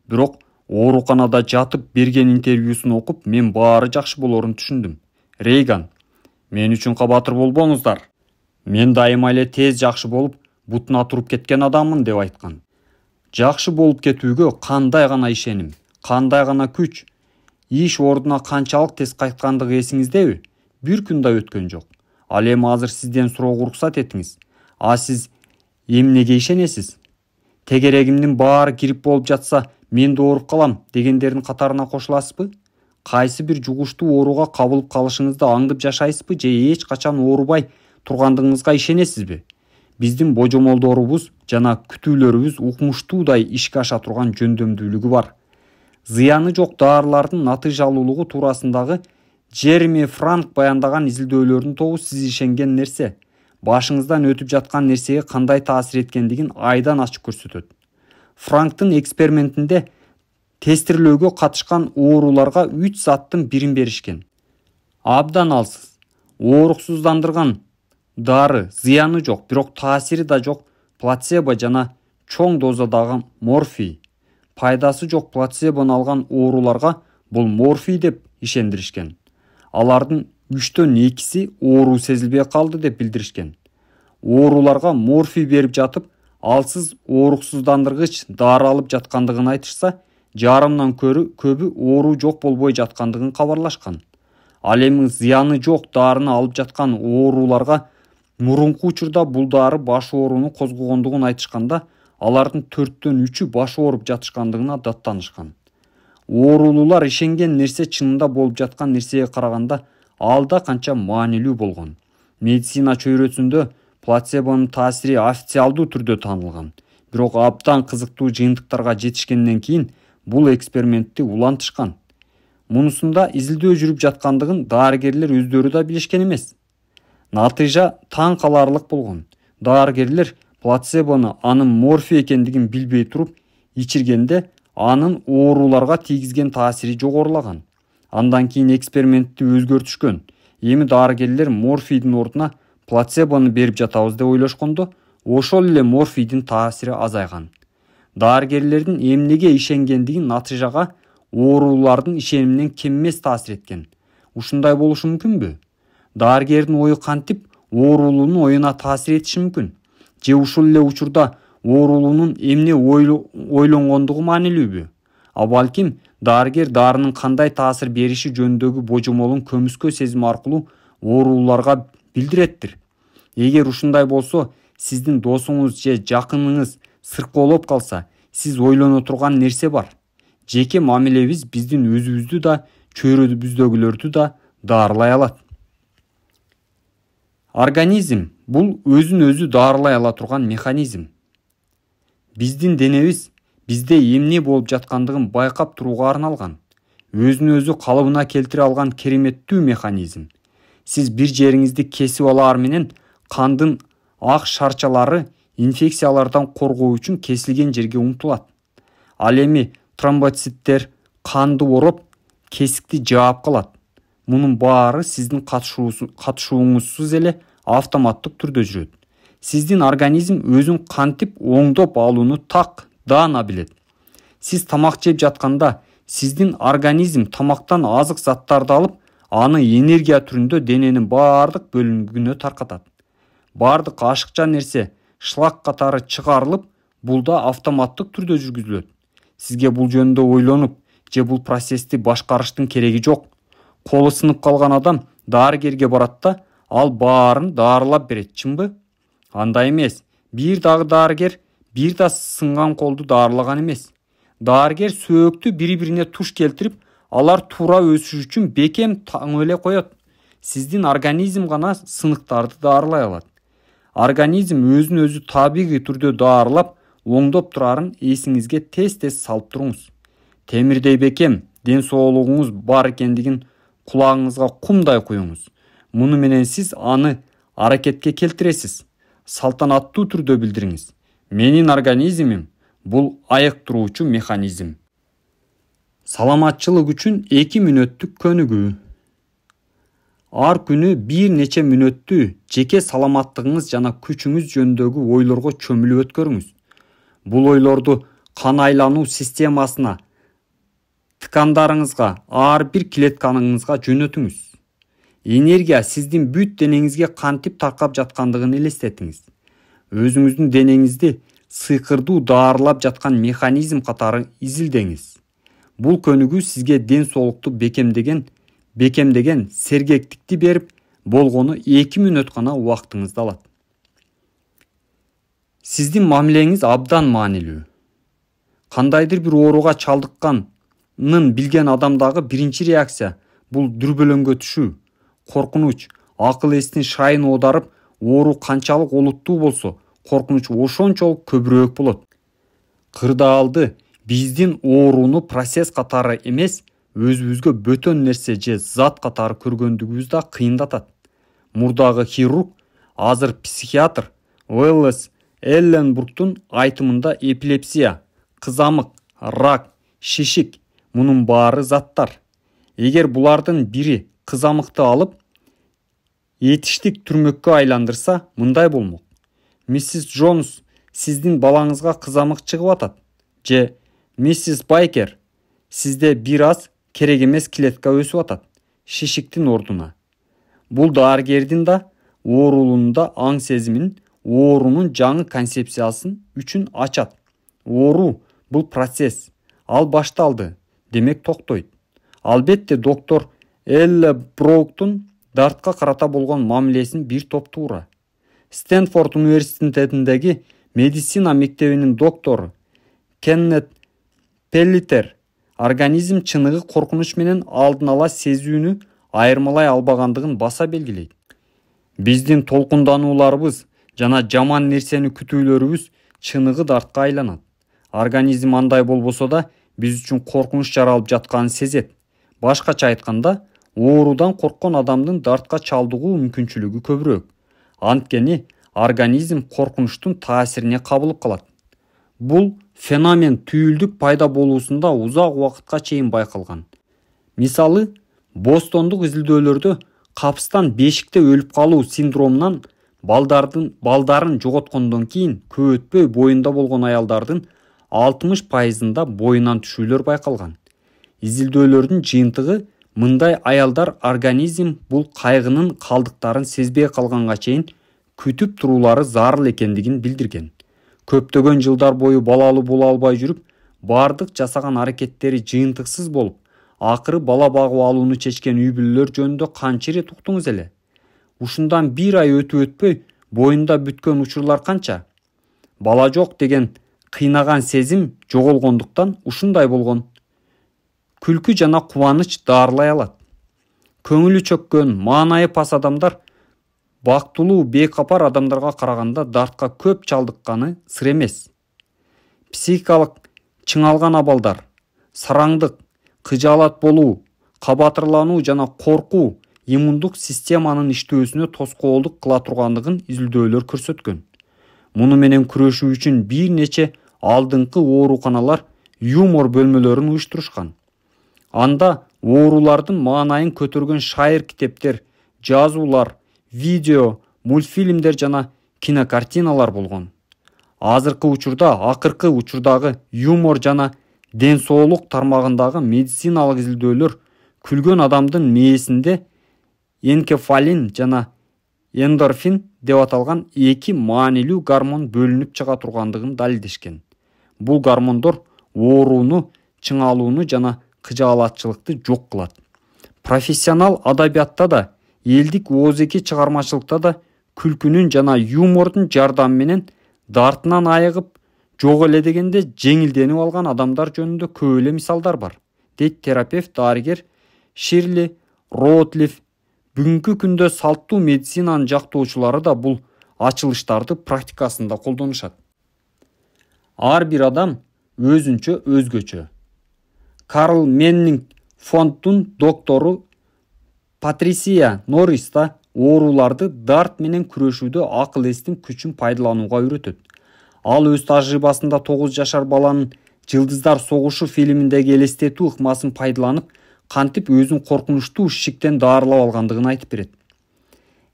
Бирок ооруканада жатып берген интервьюсун окуп, мен баары жакшы болорун түшүндүм. Рейган: "Мен үчүн кабатыр болбоңуздар. Мен дайыма эле тез жакшы болуп, бутуна туруп кеткен адаммын" деп айткан. Жакшы болуп кетүүгө кандай гана ишеним, кандай гана күч. Иш ордуна канчалык тез кайткандыгы эсиңиздеби? Бир күн да өткөн жок. Ал эми азыр сизден суроого уруксат этиңиз. Сиз эмнеге ишенесиз? Тегерегимдин баары кирип болуп жатса, мен да ооруп калам дегендердин катарына кошуласызбы? Кайсы бир жугуштуу ооруга кабылып калышыңызды аңдып жашайсызбы же эч качан оорубай тургандыгыңызга ишенесизби? Биздин божомолдорубуз жана күтүүлөрүбүз укмуштуудай ишке аша турган жөндөмдүүлүгү бар. Зыяны жок дарылардын натыйжалуулугу туурасындагы Джереми Франк баяндаган изилдөөлөрдүн тобу сиз ишенген нерсе, башыңыздан өтүп жаткан нерсеге кандай таасир эткендигин айдан ачык көрсөтөт. Франктын экспериментинде тестирлөөгө катышкан ооруларга 3 заттын бирин беришкен. Абдан алсыз, ооруксуздандырган дары, зыяны жок, бирок таасири да жок плацебо жана чоң дозадагы морфий. Пайдасы жок плацебону алган ооруларга бул морфий деп ишендиришкен. Алардын 3-төн 2-си ооруу сезилбей калды деп билдиришкен. Ооруларга морфий берип жатып, алсыз ооруксуздандыргыч дары алып жаткандыгын айтышса, жарымдан көбү ооруу жок болбой жаткандыгын кабарлашкан. Ал эми зыяны жок дарыны алып жаткан ооруларга мурунку учурда бул дары баш ооруну козгогондугун айтышканда, алардын 4-төн 3-ү баш ооруп жатышкандыгына даттанышкан. Оорулуулар ишенген нерсе чынында болуп жаткан нерсеге караганда алда канча маанилүү болгон. Медицина чөйрөсүндө плацебонун таасири официалдуу түрдө таанылган. Бирок абдан кызыктуу жыйынтыктарга жетишкенден кийин бул экспериментти улантышкан. Мунусунда изилдөө жүрүп жаткандыгын дарыгерлер өздөрү да билишкен эмес. Натыйжа таң каларлык болгон. Дарыгерлер плацебону анын морфий экендигин билбей туруп ичиргенде анын ооруларга тийгизген таасири жогорулаган. Андан кийин экспериментти өзгөртүшкөн. Эми дарыгерлер морфийдин ордуна плацебону берип жатабыз деп ойлошкондо, ошол эле морфийдин таасири азайган. Дарыгерлердин эмнеге ишенгендигин натыйжага оорулардын ишениминен кем эмес таасир эткен. Ушундай болушу мүмкүнбү? Дарыгердин ою кантип оорулуунун оюна таасир этиши мүмкүн? Же ушул эле учурда оорулуунун эмне ойлонгондугу маанилүүбү? Балким дарыгер дарынын кандай таасир бериши жөнүндөгү божомолун көмүскө сезим аркылуу ооруларга билдиреттир. Эгер ушундай болсо, сиздин досуңуз же жакыныңыз сыркоолоп калса, сиз ойлоно турган нерсе бар. Жеке мамилебиз биздин өзүбүздү да, чөйрөбүздөгүлөрдү да дарылай алат. Организм бул өзүн өзү дарылай ала турган механизм. Биздин денебиз бизде эмне болуп жаткандыгын байкап турууга арналган. Өзүн өзү калыбына келтире алган кереметтүү механизм. Сиз бир жериңизди кесип алаар менен кандын ак шарчалары инфекциялардан коргоо үчүн кесилген жерге умтулат. Ал эми тромбоциттер канды ороп, кесикти жаап калат. Мунун баары сиздин катышууңузсуз эле автоматтык түрдө жүрөт. Сиздин организм өзүн кантип оңдоп алууну так даана билет. Сиз тамак жеп жатканда сиздин организм тамактан азык заттарды алып, аны энергия түрүндө дененин баардык бөлүнгүнө таркатат. Баардык ашыкча нерсе шлак катары чыгарылып, бул да автоматтык түрдө жүргүзүлөт. Сизге бул жөнүндө ойлонуп же бул процессти башкарыштын кереги жок. Колу сынып калган адам дарыгерге барат да ал баарын дарылап берет, чынбы? Андай эмес. Бир дагы дарыгер бир да сынган колду дарылаган эмес. Дарыгер сөөктү бири-бирине туш келтирип, алар туура өсүш үчүн бекем таң эле коет. Сиздин организм гана сыныктарды дарылай алат. Организм өзүн өзү табигый түрдө дарылап, оңдоп турарын эсиңизге тез-тез салып туруңуз. Темирдей бекем, ден соолугуңуз бар экендигин кулагыңызга кумдай куюңуз. Муну менен сиз аны аракетке келтиресиз. Салтанаттуу түрдө билдириңиз. Менин организмим бул айыктыруучу механизм. Саламатчылык үчүн 2 мүнөттүк көнүгүү. Ар күнү бир нече мүнөттү жеке саламаттыгыңыз жана күчүңүз жөнүндөгү ойлорго чөмүлүп өткөрүңүз. Бул ойлорду кан айлануу системасына, ткандарыңызга, ар бир клеткаңызга жөнөтүңүз. Энергия сиздин бүт денеңизге кантип таркап жаткандыгын элестетиңиз. Өзүңүздүн денеңизди сыйкырдуу дарылап жаткан механизм катары изилдеңиз. Бул көнүгүү сизге ден соолукту бекемдеген сергектикти берип, болгону 2 мүнөт гана убактыңызды алат. Сиздин мамилеңиз абдан маанилүү. Кандайдыр бир ооруга чалдыкканын билген адамдагы биринчи реакция бул дүрбөлөңгө түшүү, коркунуч, акыл эстин шайын оодарып, оору канчалык олуттуу болсо, коркунуч ошончолук көбүрөөк болот. Кырдаалды биздин ооруну процесс катары эмес, өзүбүзгө бөтөн нерсе же зат катары көргөндүгүбүз да кыйындатат. Мурдагы хирург, азыр психиатр Уэллес Элленбургтун айтымында эпилепсия, кызамык, рак, шишик мунун баары заттар. Эгер булардын бири кызамыкты алып, этиштик түрмөккө айландырса, мындай болмок. Миссис Джонс, сиздин балаңызга кызамык чыгып атат. Же миссис Байкер, сизде бир аз керек эмес клетка өсүп атат, шишиктин ордуна. Бул дарыгердин да, оорулуунун да аң сезимин, оорунун жаңы концепциясын үчүн ачат. Оору бул процесс, ал башталды, демек токтойт. Албетте доктор Элленбургтун дартка карата болгон мамилесин бир топ туура. Стэнфорд университетиндеги медицина мектебинин доктору Кеннет Пеллитер организм чыныгы коркунуч менен алдын ала сезүүнү айырмалай албагандыгын баса белгилейт. Биздин толкунданууларыбыз жана жаман нерсени күтүүлөрүбүз чыныгы дартка айланат. Организм андай болбосо да биз үчүн коркунуч жаралып жатканын сезет. Башкача айтканда, оорудан корккон адамдын дартка чалдыгуу мүмкүнчүлүгү көбүрөөк. Анткени организм коркунучтун таасирине кабылып калат. Бул феномен түйүлдүк пайда болуусунда узак убакытка чейин байкалган. Мисалы, бостондук изилдөөлөрдө капыстан бешикте өлүп калуу синдромунан балдарын жоготкондон кийин көп өтпөй боюнда болгон аялдардын 60%-ында боюнан түшүүлөр байкалган. Изилдөөлөрдүн жыйынтыгы мындай аялдар организм бул кайгынын калдыктарын сезбей калганга чейин күтүп туруулары зарыл экендигин билдирген. Көптөгөн жылдар бою балалуу боло албай жүрүп, бардык жасаган аракеттери жыйынтыксыз болуп, акыры бала багып алууну чечкен үй бүлөлөр жөнүндө канча ирет уктуңуз эле? Ушундан бир ай өтүп өтпөй, боюнда бүткөн учурлар канча? Бала жок деген кыйнаган сезим жоголгондуктан ушундай болгон. Күлкү жана кубаныч дарылай алат. Көңүлү чөккөн, маанайы пас адамдар бактылуу бейкапар адамдарга караганда дартка көп чалдыкканы сыр эмес. Психикалык чыңалган абалдар, сараңдык, кыжаалат болуу, кабатырлануу жана коркуу иммундук системанын иштөөсүнө тоскоолдук кыла тургандыгын изилдөөлөр көрсөткөн. Муну менен күрөшүү үчүн бир нече алдыңкы ооруканалар юмор бөлмөлөрүн уюштурушкан. Анда оорулардын маанайын көтөргөн шайыр китептер, жазуулар, видео, мультфильмдер жана кинокартиналар болгон. Азыркы учурда, акыркы учурдагы юмор жана ден соолук тармагындагы медициналык изилдөөлөр күлгөн адамдын мээсинде энкефалин жана эндорфин деп аталган 2 маанилүү гормон бөлүнүп чыга тургандыгын далилдешкен. Бул гормондор ооруну, чыңалууну жана кыжаалатчылыкты жок кылат. профессионал адабиятта да, элдик оозеки чыгармачылыкта да күлкүнүн жана юмордун жардамы менен дартынан айыгып, жок эле дегенде жеңилденип алган адамдар жөнүндө көп эле мисалдар бар, дейт терапевт дарыгер Ширли Роутлиф. Бүгүнкү күндө салттуу медицинанын жактоочулары да бул ачылыштарды практикасында колдонушат. Ар бир адам өзүнчө өзгөчө. Карл Меннинг фонддун доктору Патрисия Норрис да ооруларды дарт менен күрөшүүдө акыл эстин күчүн пайдаланууга үйрөтөт. Ал өз тажрыйбасында 9 жашар баланын Жылдыздар согушу фильминдеги элестетүү ыкмасын пайдаланып, кантип өзүн коркунучтуу шиктен даарылап алгандыгын айтып берет.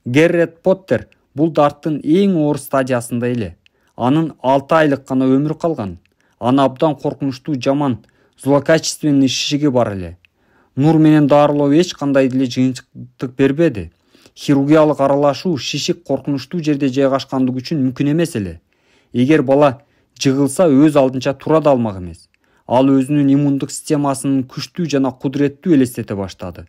Гаррет Поттер бул дарттын эң оор стадиясында эле. Анын 6 айлык гана өмүрү калган. Аны абдан коркунучтуу жаман злокачественный шишиги бар эле. Нур менен даарылоо эч кандай деле жыйынтык бербеди. Хирургиялык аралашуу шишик коркунучтуу жерде жайгашкандыгы үчүн мүмкүн эмес эле. Эгер бала жыгылса өз алдынча тура да алмак эмес. Ал өзүнүн иммундук системасынын күчтүү жана кудуреттүү элестете баштады.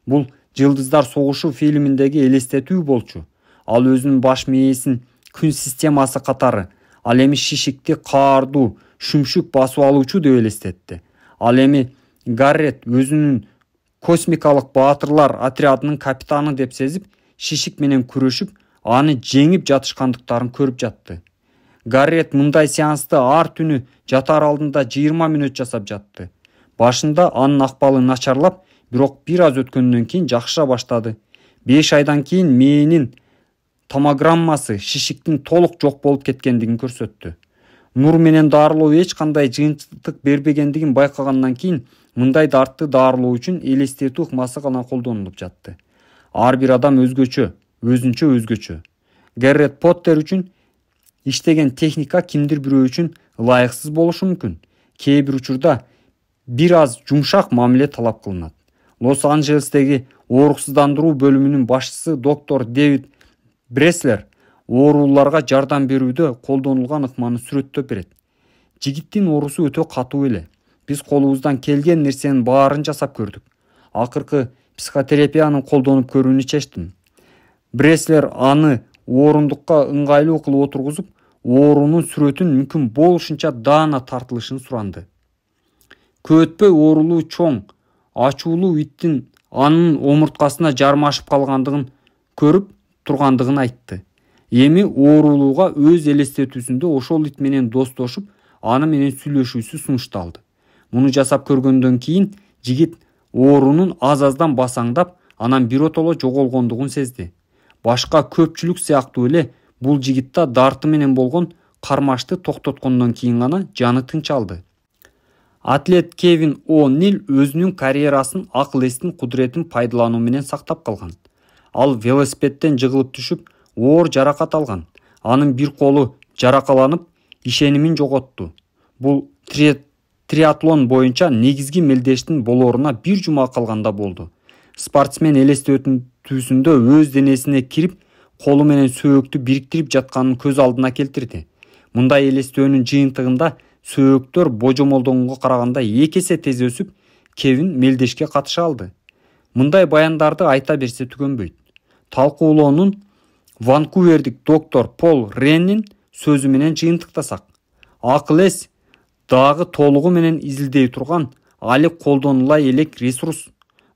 Бул Жылдыздар согушу фильминдеги элестетүү болчу. Ал өзүнүн баш мээсин күн системасы катары, ал эми шишикти каардуу, шүмшүк басып алуучу деп элестетти. Ал эми Гаррет өзүнүн космикалык баатырлар отрядынын капитаны деп сезип, шишик менен күрөшүп, аны жеңип жатышкандыктарын көрүп жатты. Гаррет мындай сеансты ар түнү жатар алдында 20 мүнөт жасап жатты. Башында анын акбалы начарлап, бирок бир аз өткөндөн кийин жакшыра баштады. 5 айдан кийин мээнин томограммасы шишиктин толук жок болуп кеткендигин көрсөттү. Нур менен даарылоо эч кандай жыйынтык бербегендигин байкагандан кийин мындай дартты даарылоо үчүн элестетүү ыкмасы гана колдонулуп жатты. Ар бир адам өзгөчө, өзүнчө өзгөчө. Гаррет Поттер үчүн иштеген техника кимдир бирөө үчүн ылайыксыз болушу мүмкүн. Кээ бир учурда бир аз жумшак мамиле талап кылынат. Лос-Анджелестеги ооруксуздандыруу бөлүмүнүн башчысы доктор Дэвид Бреслер ооруларга жардам берүүдө колдонулган ыкманы сүрөттөп берет. Жигиттин оорусу өтө катуу эле. Биз колубуздан келген нерсенин баарын жасап көрдүк. Акыркы психотерапияны колдонуп көрүүнү чечтим. Бреслер аны орундукка ыңгайлуу кылып отургузуп, оорунун сүрөтүн мүмкүн болушунча даана тартылышын суранды. Көтпөй оорулуу чоң, ачуулуу иттин анын омурткасына жармашып калгандыгын көрүп тургандыгын айтты. Эми оорулууга өз элестетүүсүндө ошол ит менен достошуп, аны менен сүйлөшүүсү сунушталды. Муну жасап көргөндөн кийин жигит оорунун аз-аздан басаңдап, анан биротоло жоголгондугун сезди. Башка көпчүлүк сыяктуу эле бул жигитта дарты менен болгон кармашты токтоткондон кийин гана жаны тынчалды. Атлет Кевин О'Нил өзүнүн карьерасын акыл эстин кудуретин пайдалануу менен сактап калган. Ал велосипедден жыгылып түшүп, оор жаракат алган. Анын бир колу жаракаланып, ишенимин жоготту. Бул триатлон боюнча негизги мелдештин болоруна бир жума калганда болду. Спортсмен элестетүүсүндө өз денесине кирип, колу менен сөөктү бириктирип жатканын көз алдына келтирди. Мындай элестөөнүн жыйынтыгында сөөктөр божомолдонгонго караганда 2 эсе тез өсүп, Кевин мелдешке катыша алды. Мындай баяндарды айта берсе түгөнбөйт. Талкуулоонун Ванкувердик доктор Пол Реннин сөзү менен жыйынтыктасак, акыл эс дагы толугу менен изилдей турган, али колдонула элек ресурс.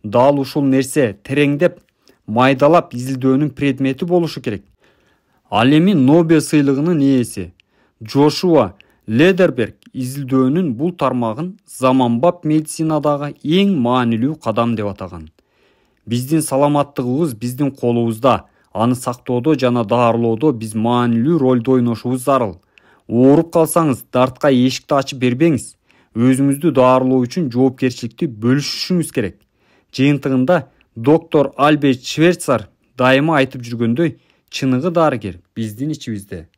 Дал ушул нерсе тереңдеп, майдалап изилдөөнүн предмети болушу керек. Ал эми Нобель сыйлыгынын ээси Джошуа Ледерберг изилдөөнүн бул тармагын заманбап медицинадагы эң маанилүү кадам деп атаган. Биздин саламаттыгыбыз биздин колубузда, аны сактоодо жана даарылоодо биз маанилүү ролду ойношубуз зарыл. Ооруп калсаңыз, дартка эшикти ачып бербеңиз. Өзүңүздү даарылоо үчүн жоопкерчиликти бөлүшүшүңүз керек. Жыйынтыгында доктор Альберт Швейцар дайыма айтып жүргөндөй, чыныгы дарыгер биздин ичибизде.